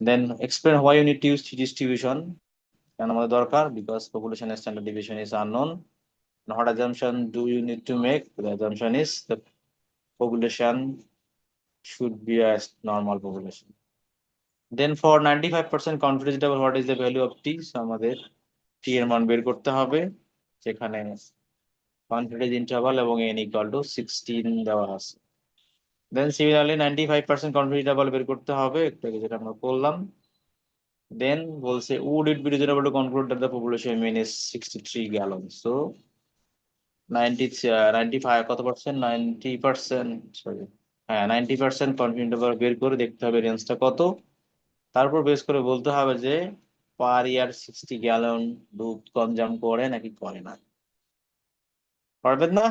Then explain why you need to use distribution, কেন আমাদের দরকার, because population standard deviation is unknown. What assumption do you need to make? The assumption is the population should be a normal population. Then for 95% confidence interval, what is the value of t? So আমাদের t এর মান বের করতে হবে, যেখানে confidence interval এবং n equal to 16 দেওয়া আছে। Then similarly 95% confidence interval বের করতে হবে, একটু আগে যেটা আমরা করলাম। Then বলছে would it be reasonable to conclude that the population mean is 63 gallons? So 95 কত পার্সেন্ট, 90%, সরি, হ্যাঁ 90% কনফিডেন্ট ইন্টারভাল বের করে দেখতে হবে রেঞ্জটা কত, তারপর বেস করে বলতে হবে যে পার ইয়ার 60 গ্যালন দুধ কনজাম করে নাকি করে না। পারবেন না?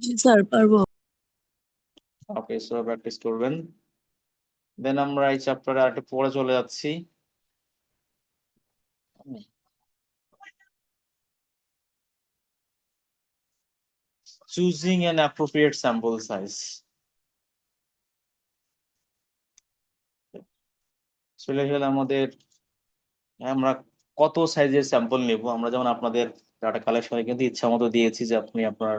জি স্যার পারবো। ওকে, সো প্র্যাকটিস করবেন। দেন আমরা এই চ্যাপ্টারে আরেকটু পরে চলে যাচ্ছি। Choosing an appropriate sample size. চলে গেলে আমাদের, আমরা কত সাইজের স্যাম্পল নেব। আমরা যেমন আপনাদের ডাটা কালেকশনে কিন্তু ইচ্ছা মতো দিয়েছি যে আপনি আপনার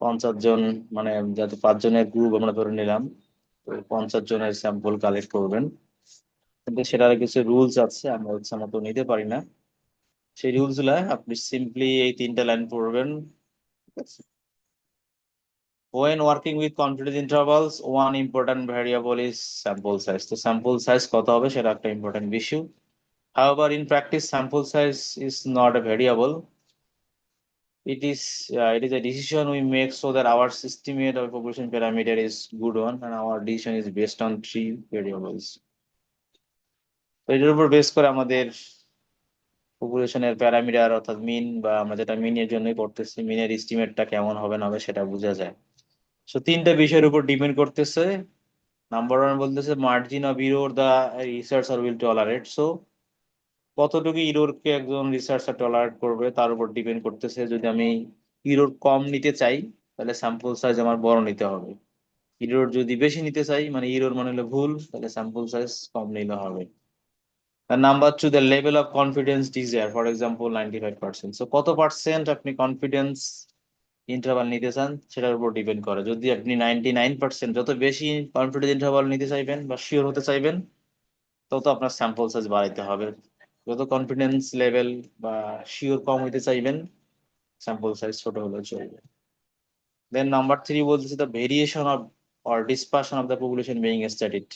50 জন, মানে যাতে 5 জনের গ্রুপ আমরা ধরে নিলাম, তো 50 জনের স্যাম্পল কালেক্ট করবেন, কিন্তু সেটার কিছু রুলস আছে, আমরা ইচ্ছা মতো নিতে পারি না। সেই রুলস গুলা আপনি সিম্পলি এই 3টা লাইন পড়বেন। When working with confidence intervals, one important variable is sample size. তো sample size কত হবে সেটা একটা important issue. However, in practice, sample size is not a variable. It is a decision we make so that our estimate of population parameter is good one, and our decision is based on 3 variables. তো এটার উপর base করে আমাদের পপুলেশনের parameter অর্থাৎ মিন, বা আমরা যেটা মিনের জন্যই করতেছি, মিনের এস্টিমেটটা কেমন হবে না হবে সেটা বোঝা যায়। সো 3টা বিষয়ের উপর ডিপেন্ড করতেছে। নাম্বার 1 বলতেছে margin of error the researcher will tolerate. So কতটুকু ইরোরকে একজন রিসার্চার টলারেট করবে তার উপর ডিপেন্ড করতেছে। যদি আমি ইরোর কম নিতে চাই তাহলে স্যাম্পল সাইজ আমার বড় নিতে হবে। ইরোর যদি বেশি নিতে চাই, মানে ইরোর মানে হলো ভুল, তাহলে স্যাম্পল সাইজ কম নিলে হবে। Number 2, the level of confidence desired, for example 95%. So কত পার্সেন্ট আপনি কনফিডেন্স ইন্টারভাল নিতে চান সেটার উপর ডিপেন্ড করে। যদি আপনি 99%, যত বেশি কনফিডেন্স ইন্টারভাল নিতে চাইবেন বা শিওর হতে চাইবেন, তত আপনার স্যাম্পল সাইজ বাড়াইতে হবে। যত কনফিডেন্স লেভেল বা শিওর কম হইতে চাইবেন, স্যাম্পল সাইজ ছোট হলে চলবে। দেন নাম্বার 3 বলতেছে the variation of or dispersion of the population being studied.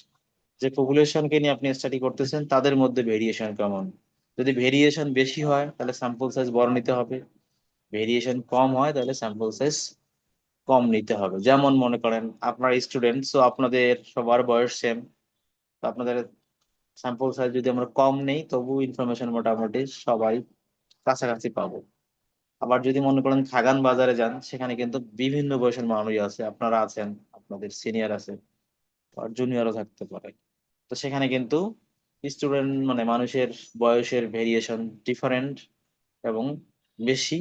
যে পপুলেশনকে নিয়ে আপনি স্টাডি করতেছেন তাদের মধ্যে ভেরিয়েশন কেমন। যদি ভেরিয়েশন বেশি হয় তাহলে স্যাম্পল সাইজ বড় নিতে হবে, ভেরিয়েশন কম হয় তাহলে স্যাম্পল সাইজ কম নিতে হবে। যেমন মনে করেন আপনার স্টুডেন্ট, সো আপনাদের সবার বয়স সেম, আপনাদের স্যাম্পল সাইজ যদি আমরা কম নেই তবু ইনফরমেশন মোটামুটি সবাই কাছাকাছি পাবো। আবার যদি মনে করেন খাগান বাজারে যান, সেখানে কিন্তু বিভিন্ন বয়সের মানুষ আছে, আপনারা আছেন, আপনাদের সিনিয়র আছে, আর জুনিয়রও থাকতে পারে। তো সেখানে কিন্তু স্টুডেন্ট, মানে মানুষের বয়সের ভেরিয়েশন ডিফারেন্ট এবং বেশি।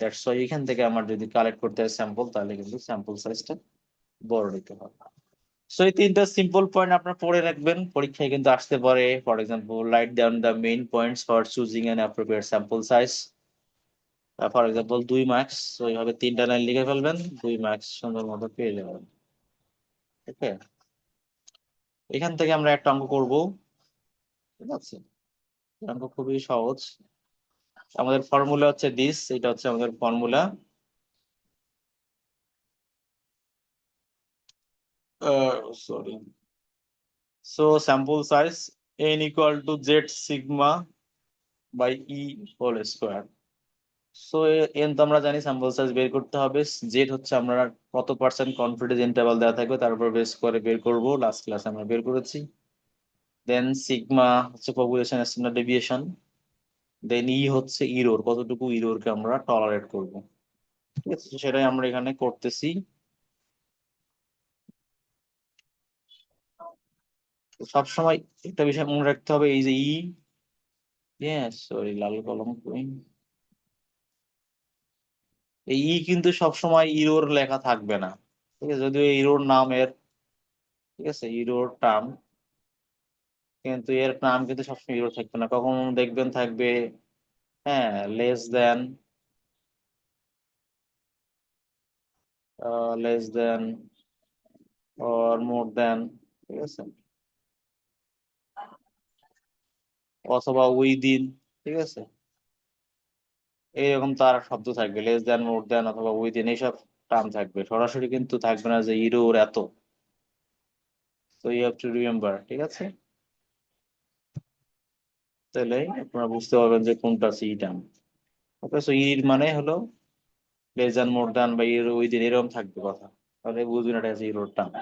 দ্যাটস ওয়াই এখান থেকে আমার যদি কালেক্ট করতে হয় স্যাম্পল, তাহলে কিন্তু স্যাম্পল সাইজটা বড় নিতে হবে। সো এই 3টা সিম্পল পয়েন্ট আপনার পড়ে রাখবেন, পরীক্ষায় কিন্তু আসতে পারে। For example, write down the main points for choosing an appropriate sample size. For example 2 marks, তো এইভাবে 3টা লাইন লিখে ফেলবেন, 2 মার্কস সুন্দর মতো পেয়ে যাবেন। ওকে, এখান থেকে আমরা একটা অঙ্ক করব, ঠিক আছে? অঙ্ক খুবই সহজ। আমাদের ফর্মুলা হচ্ছে দিস, এটা হচ্ছে আমাদের formula. Sorry, so sample size n equal to z sigma by e whole square. So n তো আমরা জানি, স্যাম্পল সাইজ বের করতে হবে। z হচ্ছে আমরা কত পার্সেন্ট কনফিডেন্স ইন্টারভাল দেওয়া থাকবে তার উপর বেস করে বের করব, লাস্ট ক্লাসে আমরা বের করেছি। দেন সিগমা হচ্ছে পপুলেশন স্ট্যান্ডার্ড ডেভিয়েশন, দেন ই হচ্ছে ইরোর, কতটুকু ইরোরকে আমরা টলারেট করব, ঠিক আছে? সেটাই আমরা এখানে করতেছি। সবসময় একটা বিষয় মনে রাখতে হবে, এই যে সরি লাল কলম কই, এই কিন্তু সবসময় ইরোর লেখা থাকবে না, ঠিক আছে, যদিও ইরোর নামের, ঠিক আছে, ইরোর টার্ম, কিন্তু এর নাম কিন্তু সবসময় ইরো থাকবে না, কখনো দেখবেন থাকবে হ্যাঁ less than, less than or more than, ঠিক আছে, অথবা উইদিন, ঠিক আছে, এইরকম তার শব্দ থাকবে, লেস দেন, মোর দেন অথবা উইদিন, এইসব টার্ম থাকবে, সরাসরি কিন্তু থাকবে না যে ইরোর এত। তো ইউ হ্যাভ টু রিমেম্বার, ঠিক আছে, তাহলে আপনারা বুঝতে পারবেন যে কোনটা সি টার্ম। ওকে, সো ইর মানে হলো লেস দেন, মোর দেন বা ইর উইদিন, এরকম থাকবে কথা, তাহলে বুঝবেন এটা হচ্ছে ইরোর টার্ম।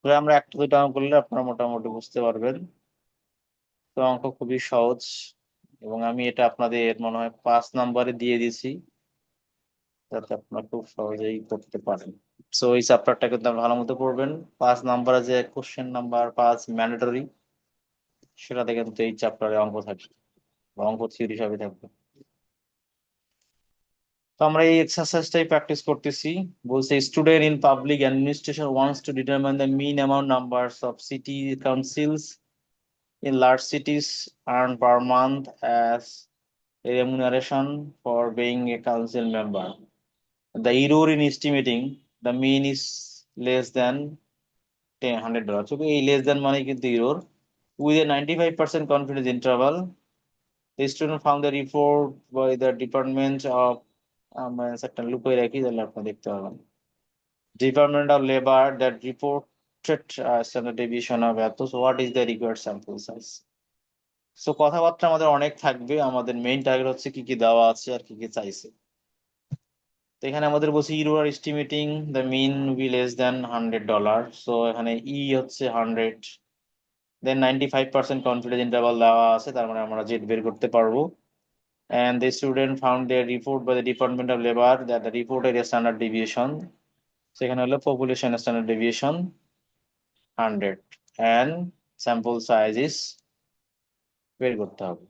তো আমরা একটা দুটো টার্ম করলে আপনারা মোটামুটি বুঝতে পারবেন। তো অঙ্ক খুবই সহজ, এবং আমি এটা আপনাদের মনে হয় 5 নম্বরে দিয়ে দিছি, যাতে আপনারা খুব সহজেই করতে পারেন। সো এই চ্যাপ্টারটা কিন্তু আপনারা ভালো মতো পড়বেন। 5 নম্বরে যে কোশ্চেন নাম্বার 5 ম্যান্ডেটরি, সেটাতে কিন্তু এই চ্যাপ্টারে অঙ্ক থাকবে, বা অঙ্ক থিওরি হিসাবে থাকবে। তো আমরা এই এক্সারসাইজটাই প্র্যাকটিস করতেছি। বলছে student in public administration wants to determine the mean amount numbers of city councils in large cities earn per month as a remuneration for being a council member. The error in estimating the mean is less than $100. So এই less than মানে কিন্তু error. With a 95% confidence interval, the student found the report by the Department of একটা লুকিয়ে রাখি তাহলে আপনারা দেখতে পাবেন, Department of Labor that reported standard deviation of এত. So what is the required sample size? So কথাবার্তা আমাদের অনেক থাকবে, আমাদের মেইন টার্গেট হচ্ছে কি কি দেওয়া আছে আর কি কি চাইছে। তো এখানে আমাদের বলছি you are estimating the mean be less than $100, so এখানে হচ্ছে 100, দেন 95% কনফিডেন্স ইন্টারভাল দেওয়া আছে, তার মানে আমরা জেড বের করতে পারবো। and the student found their report by the Department of Labor that the reported a standard deviation, সেখানে হলো population standard deviation 100 and sample size is বের করতে হবে।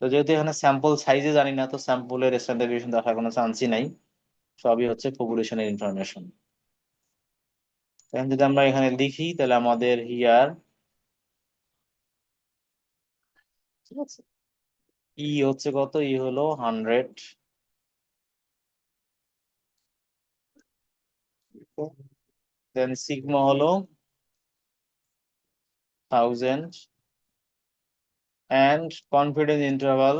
তো যেহেতু এখানে স্যাম্পল সাইজে জানি না, তো স্যাম্পলের স্ট্যান্ডার্ড ডেভিয়েশন দেখার কোনো চান্সই নাই, সবই হচ্ছে পপুলেশনের ইনফরমেশন। এখন যদি আমরা এখানে লিখি তাহলে আমাদের হিয়ার, ঠিক আছে, হচ্ছে কত, হলো 100, দেন সিগমা হলো 1000 and কনফিডেন্স ইন্টারভাল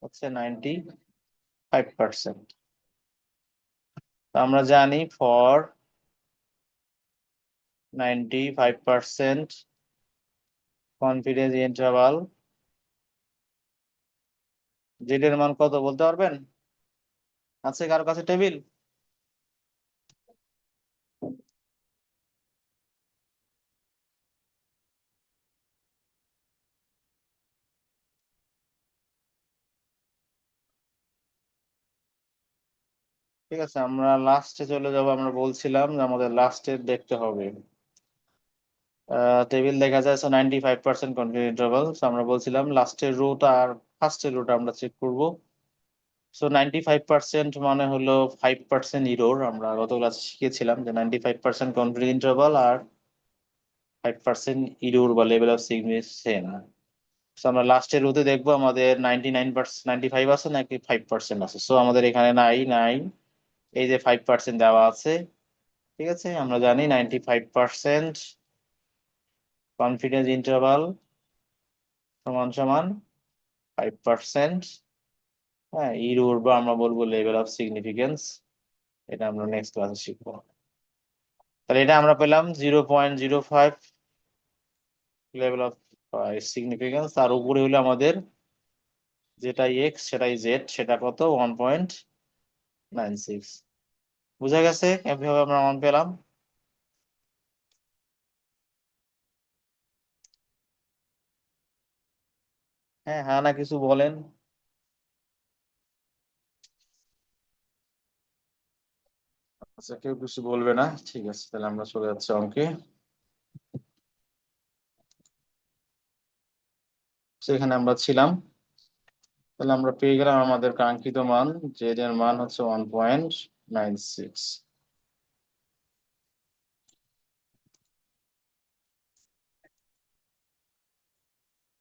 হচ্ছে 95%। আমরা জানি ফর 95% কনফিডেন্স ইন্টারভাল জেড এর মান কত বলতে পারবেন? আছে কারো কাছে টেবিল? ঠিক আছে, আমরা লাস্টে চলে যাব। আমরা বলছিলাম যে আমাদের লাস্টের দেখতে হবে, টেবিল দেখা যায় 95% কনফিডেন্স ইন্টারভাল। আমরা বলছিলাম লাস্টের রোটা আর ফার্স্টের রোটা আমরা চেক করব। সো 95% মানে হলো 5% ইরোর, আমরা গত ক্লাসে শিখেছিলাম যে 95% কনফিডেন্স ইন্টারভাল আর 5% ইরোর বা লেভেল অফ সিগনিফিকেন্স। সো আমরা লাস্টের রোতে দেখবো আমাদের 99%, 95 আছে নাকি 5% আছে। সো আমাদের এখানে নাই নাই, এই যে 5% দেওয়া আছে, ঠিক আছে, আমরা জানি 95% কনফিডেন্স ইন্টারভাল সমান সমান 5%, হ্যাঁ, ইরোর বা আমরা বলবো লেভেল অফ সিগনিফিকেন্স, এটা আমরা নেক্সট ক্লাসে শিখবো। তাহলে এটা আমরা পেলাম 0.05 লেভেল অফ সিগনিফিকেন্স, তার উপরে হলো আমাদের যেটাই এক্স সেটাই জেড, সেটা কত 1.96। বুঝা গেছে এভাবে আমরা মান পেলাম। হ্যাঁ হ্যাঁ না কিছু বলেন? আচ্ছা, কেউ কিছু বলবে না, ঠিক আছে, তাহলে আমরা চলে যাচ্ছি অঙ্কে। সেখানে আমরা ছিলাম। তাহলে আমরা পেয়ে গেলাম আমাদের কাঙ্ক্ষিত মান, জেড এর মান হচ্ছে 1.96।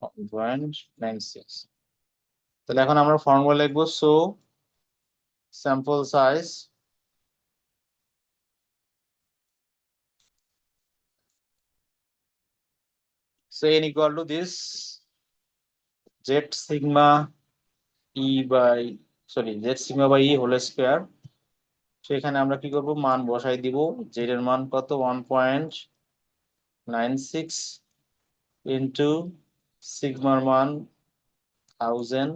1.96। তাহলে এখন আমরা ফর্মুলা লিখবো। So sample size n equal to this z sigma e by z sigma by e whole square. সেখানে আমরা কি করব, মান বসাই দিব। জেড এর মান কত, 1.96 ইন্টু সিগমার মান 1000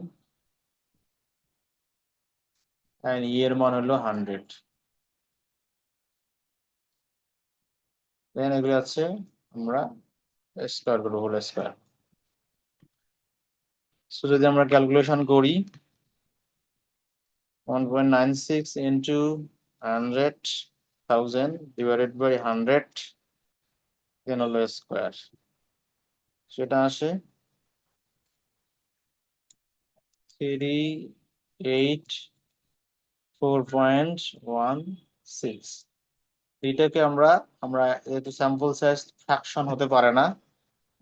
এন্ড ই এর মান হলো 100। দেন এগুলো আছে আমরা স্কয়ার করবো, হোল স্কয়ার। সো যদি আমরা ক্যালকুলেশন করি, 1.96 into 100,000 divided by 100 then হলো স্কয়ার। সেটা আসে 384.16। এটাকে আমরা আমরা যেহেতু স্যাম্পল সাইজ ফ্র্যাকশন হতে পারে না,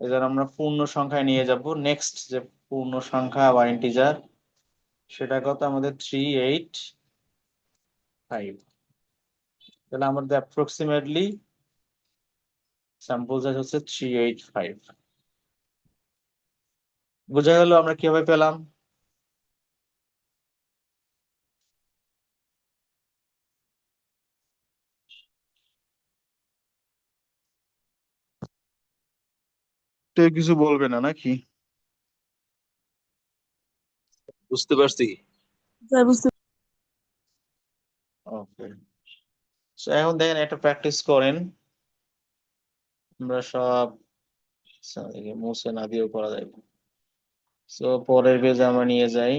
এজন্য আমরা পূর্ণ সংখ্যায় নিয়ে যাব। নেক্সট যে পূর্ণ সংখ্যা বা ইন্টিজার, সেটা কত আমাদের 385। তাহলে আমাদের অ্যাপ্রক্সিমেটলি স্যাম্পল সাইজ হচ্ছে 385। বোঝা গেল আমরা কিভাবে পেলাম। কেউ কিছু বলবে না নাকি? বুঝতে পারছি। স্যার বুঝতে ওকে, এখন দেখেন একটা প্র্যাকটিস করেন। আমরা সব মুছে না দিয়েও করা যায়। তো পরের পেজে আমরা নিয়ে যাই।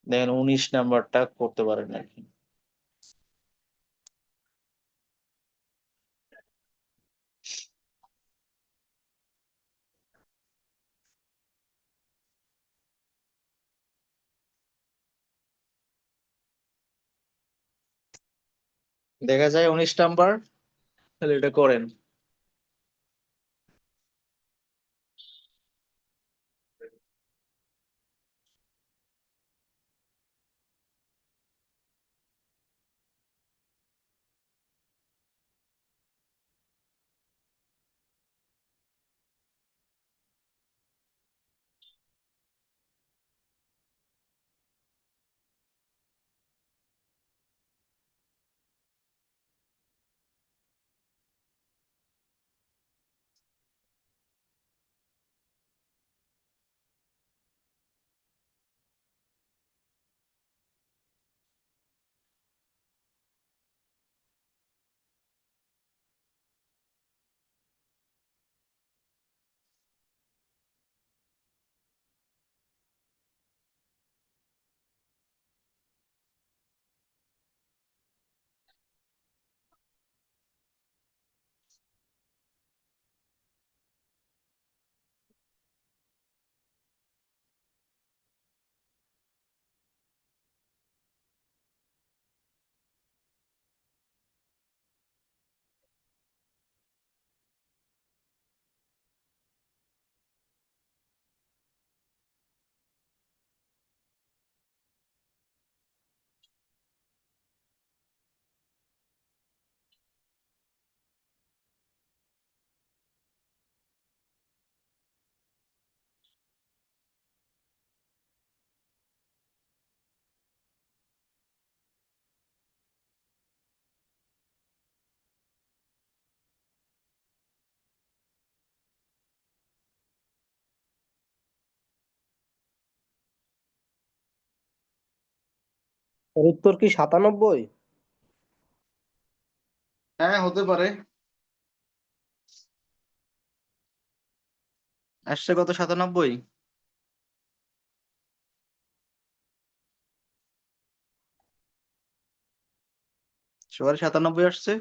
দেখেন 19 নাম্বারটা করতে পারেন নাকি। দেখা যায় 19 নাম্বার, তাহলে এটা করেন। এর উত্তর কি 97? হ্যাঁ, হতে পারে। আসছে কত, 97? সবার 97 আসছে।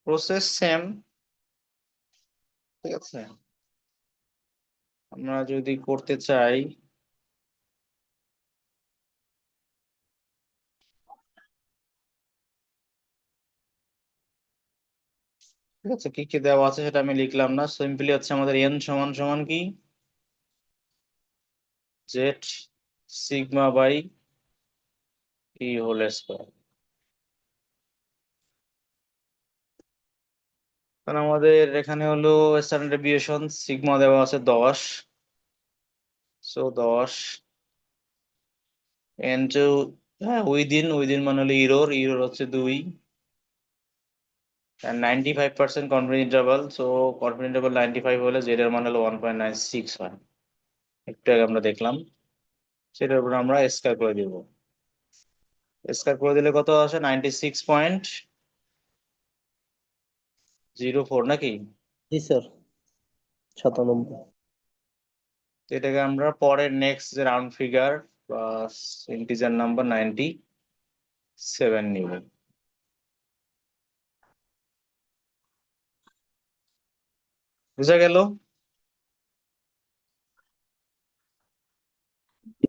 প্রসেস সেম, ঠিক আছে। আমরা যদি করতে চাই, ঠিক আছে, কি কি দেওয়া আছে সেটা আমি লিখলাম না, সিম্পলি হচ্ছে আমাদের এন সমান সমান কি z sigma by e whole square. কারণ আমাদের এখানে হলো স্ট্যান্ডার্ড ডেভিয়েশন সিগমা দেওয়া আছে 10, সো 10 ইনটু, হ্যাঁ উইদিন মানে হলো ইরোর হচ্ছে 2, আর 95% confidence interval, so confidence interval 95 হলে জেড এর মান হলো 1.96 হয়, একটু আগে আমরা দেখলাম। সেটার উপর আমরা স্কয়ার করে দিব, স্কয়ার করে দিলে কত আসে 96.04 নাকি। জি স্যার 97। তো এটাকে আমরা পরের নেক্সট যে round figure plus integer number 97 নিব। বুঝা গেল?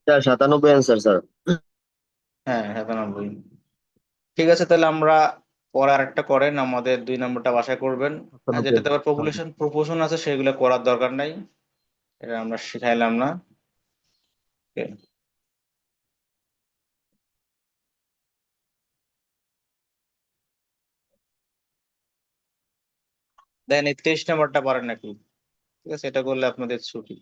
Sir 97 answer sir. হ্যাঁ 97। ঠিক আছে, তাহলে আমরা পরে আরেকটা করেন, আমাদের 2 নম্বরটা বাসায় করবেন। আর 97। যেটাতে আবার পপুলেশন প্রপোর্শন আছে সেগুলো করার দরকার নাই, এটা আমরা শিখাইলাম না। Okay. দেন এই 23 নম্বরটা পারেন নাকি? ঠিক আছে, এটা করলে আপনাদের ছুটি।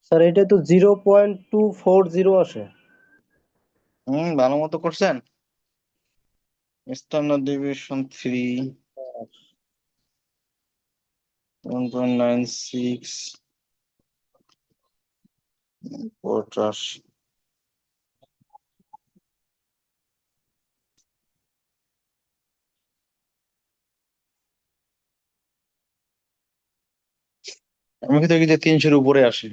স্যার এটা তো 0.240 আসে। ভালো মতো করছেন। Standard deviation 3 1.96 potash. আমি কিন্তু দেখি যে 300-এর উপরে আসে।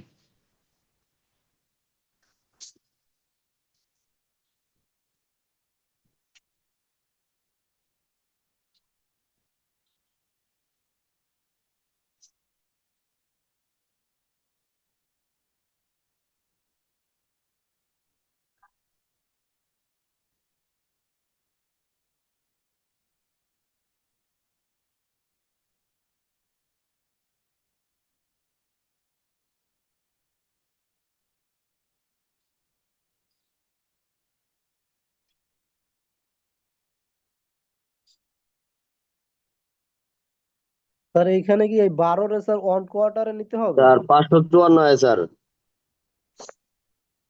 স্যার এইখানে কি এই 12 রে স্যার 1/4 নিতে হবে? Sir 554 sir.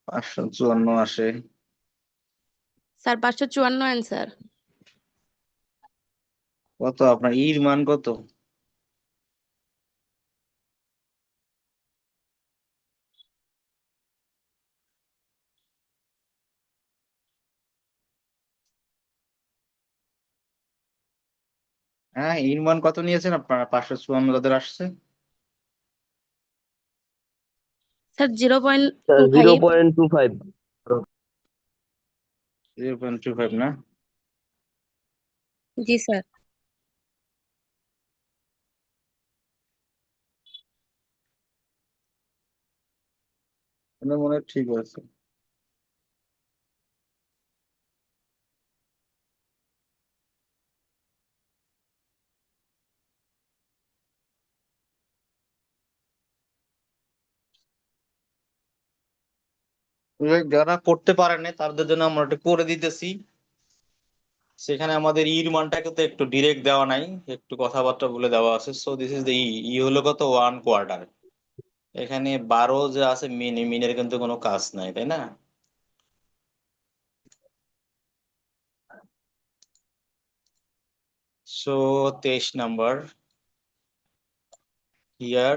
554 আসে। Sir 554 answer. কত আপনার ইর মান কত? হ্যাঁ, ইর মান কত নিয়েছেন আপনারা 554 যাদের আসছে? স্যার 0.25। স্যার 0.25। 0.25 না? জি স্যার। আমার মনে হয় ঠিক আছে। যারা করতে পারেনি তাদের জন্য আমরা একটু করে দিতেছি। সেখানে আমাদের ইর মানটা কিন্তু একটু ডিরেক্ট দেওয়া নাই, একটু কথাবার্তা বলে দেওয়া আছে। সো দিস ইজ দ্য ই হলো কত 1/4। এখানে 12 যে আছে মিন, মিনের কিন্তু কোনো কাজ নাই, তাই না? সো 23 নাম্বার ইয়ার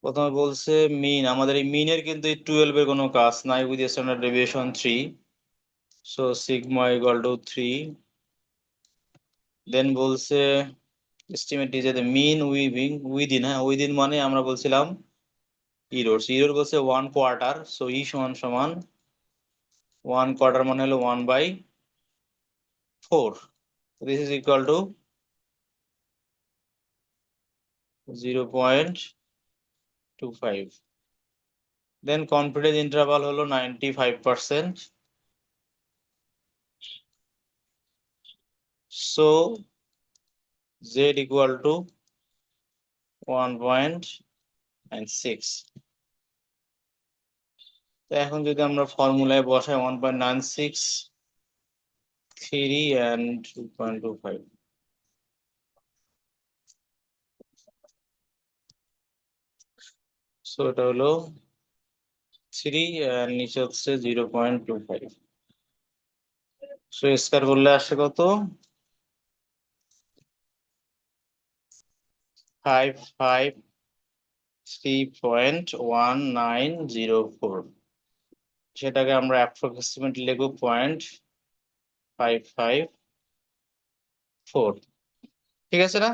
প্রথমে বলছে মিন। আমাদের এই মিনের কিন্তু 12 এর কোনো কাজ নাই with standard deviation 3। So sigma equal to 3। Then বলছে estimate is the mean within. হ্যাঁ, উইদিন মানে আমরা বলছিলাম ইরোর। ইরোর বলছে 1/4। সো ই সমান সমান 1/4 মানে হলো 1/4। This is equal to 0.25। Then confidence interval হলো 95%। So z equal to 1.96। তো এখন যদি আমরা ফর্মুলায় বসাই 1.96, 3 and 2.25। সো এটা হলো 3 আর নিচে হচ্ছে 0.25। সো স্কয়ার করলে আসে কত? 553.1904। সেটাকে আমরা অ্যাপ্রক্সিমেট লিখব 0.554। ঠিক আছে না?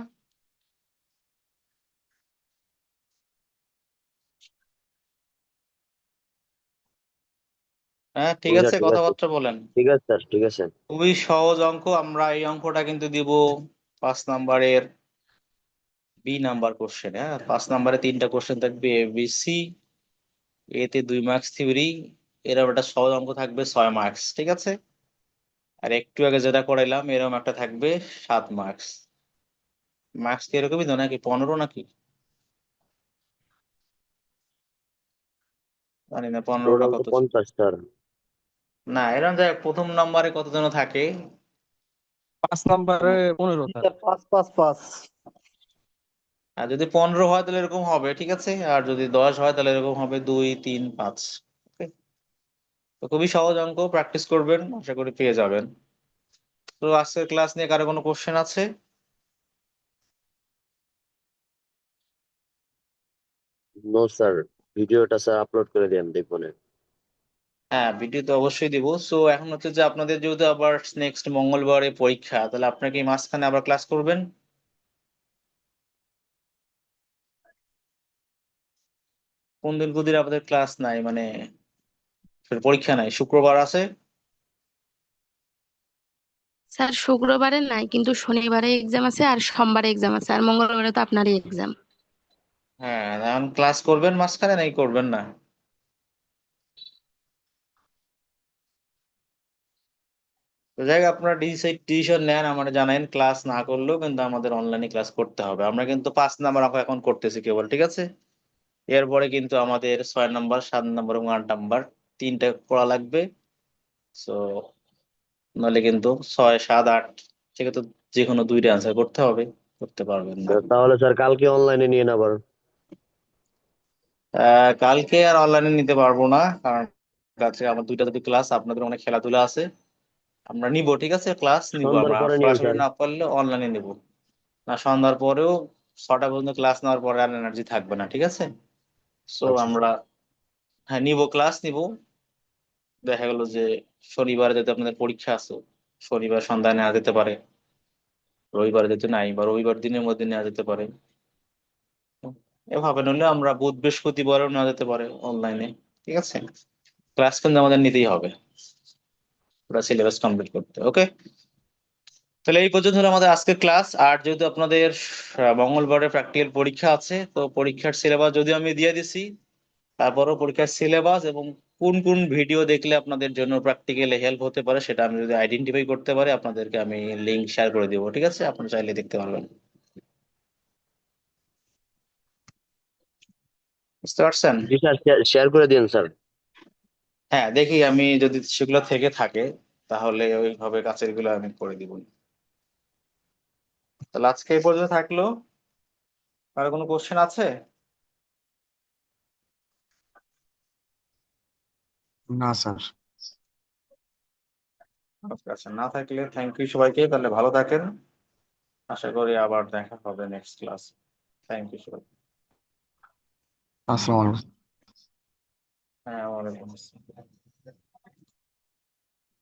হ্যাঁ, ঠিক জি স্যার, আছে, ঠিক আছে। কথাবার্তা বলেন। ঠিক আছে স্যার, ঠিক আছে। খুবই সহজ অঙ্ক। আমরা এই অঙ্কটা কিন্তু দিব 5 নাম্বারের বি নাম্বার কোশ্চেন। হ্যাঁ, 5 নাম্বারে 3টা কোশ্চেন থাকবে এ বি সি। এতে 2 মার্কস থিওরি। এরকম একটা সহজ অঙ্ক থাকবে 6 মার্কস। ঠিক আছে। আর একটু আগে যেটা করাইলাম এরকম একটা থাকবে 7 মার্কস। মার্কস কি এরকমই তো নাকি 15 নাকি? জানি না 15 না টোটাল তো কত। 50 স্যার। না, এরকম দেখ প্রথম নাম্বারে কত জন থাকে? 5 নম্বরে 15 স্যার। 5 5 5। আর যদি 15 হয় তাহলে এরকম হবে, ঠিক আছে। আর যদি 10 হয় তাহলে এরকম হবে 2 3 5। ওকে। তো খুবই সহজ অঙ্ক, প্র্যাকটিস করবেন, আশা করি পেয়ে যাবেন। তো আজকের ক্লাস নিয়ে কারো কোনো কোশ্চেন আছে? নো স্যার, ভিডিওটা স্যার আপলোড করে দেন, দেখবো না। হ্যাঁ, ভিডিও তো অবশ্যই দিব। সো এখন হচ্ছে যে আপনাদের যেহেতু আবার নেক্সট মঙ্গলবারে পরীক্ষা, তাহলে আপনাকে এই মাঝখানে আবার ক্লাস করবেন? কোন দিন আমাদের ক্লাস নাই, মানে পরীক্ষা নাই? শুক্রবার আছে? স্যার শুক্রবারে নাই, কিন্তু শনিবারে এক্সাম আছে আর সোমবারে এক্সাম আছে আর মঙ্গলবারে তো আপনারই এক্সাম। হ্যাঁ, এখন ক্লাস করবেন মাঝখানে নাই করবেন না? তো যাই হোক, আপনারা ডিসিশন নেন, আমাদের জানাইন। ক্লাস না করলেও কিন্তু আমাদের অনলাইনে ক্লাস করতে হবে। আমরা কিন্তু 5 নাম্বার অঙ্ক এখন করতেছি কেবল, ঠিক আছে। এরপরে কিন্তু আমাদের 6 নাম্বার, 7 নাম্বার এবং 8 নাম্বার 3টা করা লাগবে। সো নাহলে কিন্তু 6 7 8 থেকে তো যে কোনো 2টা অ্যান্সার করতে হবে, করতে পারবেন না। তাহলে স্যার কালকে অনলাইনে নিয়ে আবার। কালকে আর অনলাইনে নিতে পারবো না, কারণ কাছে আমার 2টা যদি ক্লাস, আপনাদের অনেক খেলাধুলা আছে। আমরা নিব, ঠিক আছে, ক্লাস নিব সন্ধ্যার আমরা, পরে নিন সরাসরি স্যার। না পারলে অনলাইনে নিব। না, সন্ধ্যার পরেও 6টা পর্যন্ত ক্লাস নেওয়ার পরে আর এনার্জি থাকবে না, ঠিক আছে। সো আচ্ছা আমরা, স্যার। হ্যাঁ, নিব, ক্লাস নিব। দেখা গেল যে শনিবার যদি আপনাদের পরীক্ষা আছে, শনিবার সন্ধ্যায় নেওয়া যেতে পারে। রবিবার যেতে নাই, বা রবিবার দিনের মধ্যে নেওয়া যেতে পারে। এভাবে নইলে আমরা বুধ বৃহস্পতিবারও নেওয়া যেতে পারে অনলাইনে। ঠিক আছে। ক্লাস কিন্তু আমাদের নিতেই হবে পুরো সিলেবাস কমপ্লিট করতে। ওকে। তাহলে এই পর্যন্ত হলো আমাদের আজকের ক্লাস। আর যেহেতু আপনাদের মঙ্গলবারে প্র্যাকটিক্যাল পরীক্ষা আছে, তো পরীক্ষার সিলেবাস যদিও আমি দিয়ে দিছি, তারপরও পরীক্ষার সিলেবাস এবং কোন কোন ভিডিও দেখলে আপনাদের জন্য প্র্যাকটিক্যালি হেল্প হতে পারে সেটা আমি যদি আইডেন্টিফাই করতে পারি, আপনাদেরকে আমি লিঙ্ক শেয়ার করে দিব, ঠিক আছে। আপনারা চাইলে দেখতে পারবেন। বুঝতে পারছেন? জি স্যার, শেয়ার করে দিন স্যার। হ্যাঁ, দেখি আমি যদি সেগুলো থেকে থাকে তাহলে ওইভাবে কাছের গুলো আমি করে দিব। তাহলে আজকে এই পর্যন্ত থাকলো। আর কোনো কোশ্চেন আছে? না স্যার। আচ্ছা, না থাকলে থ্যাংক ইউ সবাইকে, তাহলে ভালো থাকেন। আশা করি আবার দেখা হবে নেক্সট ক্লাস। থ্যাংক ইউ সবাই। আসসালামু আলাইকুম। হ্যাঁ, ওয়ালাইকুম আসসালাম।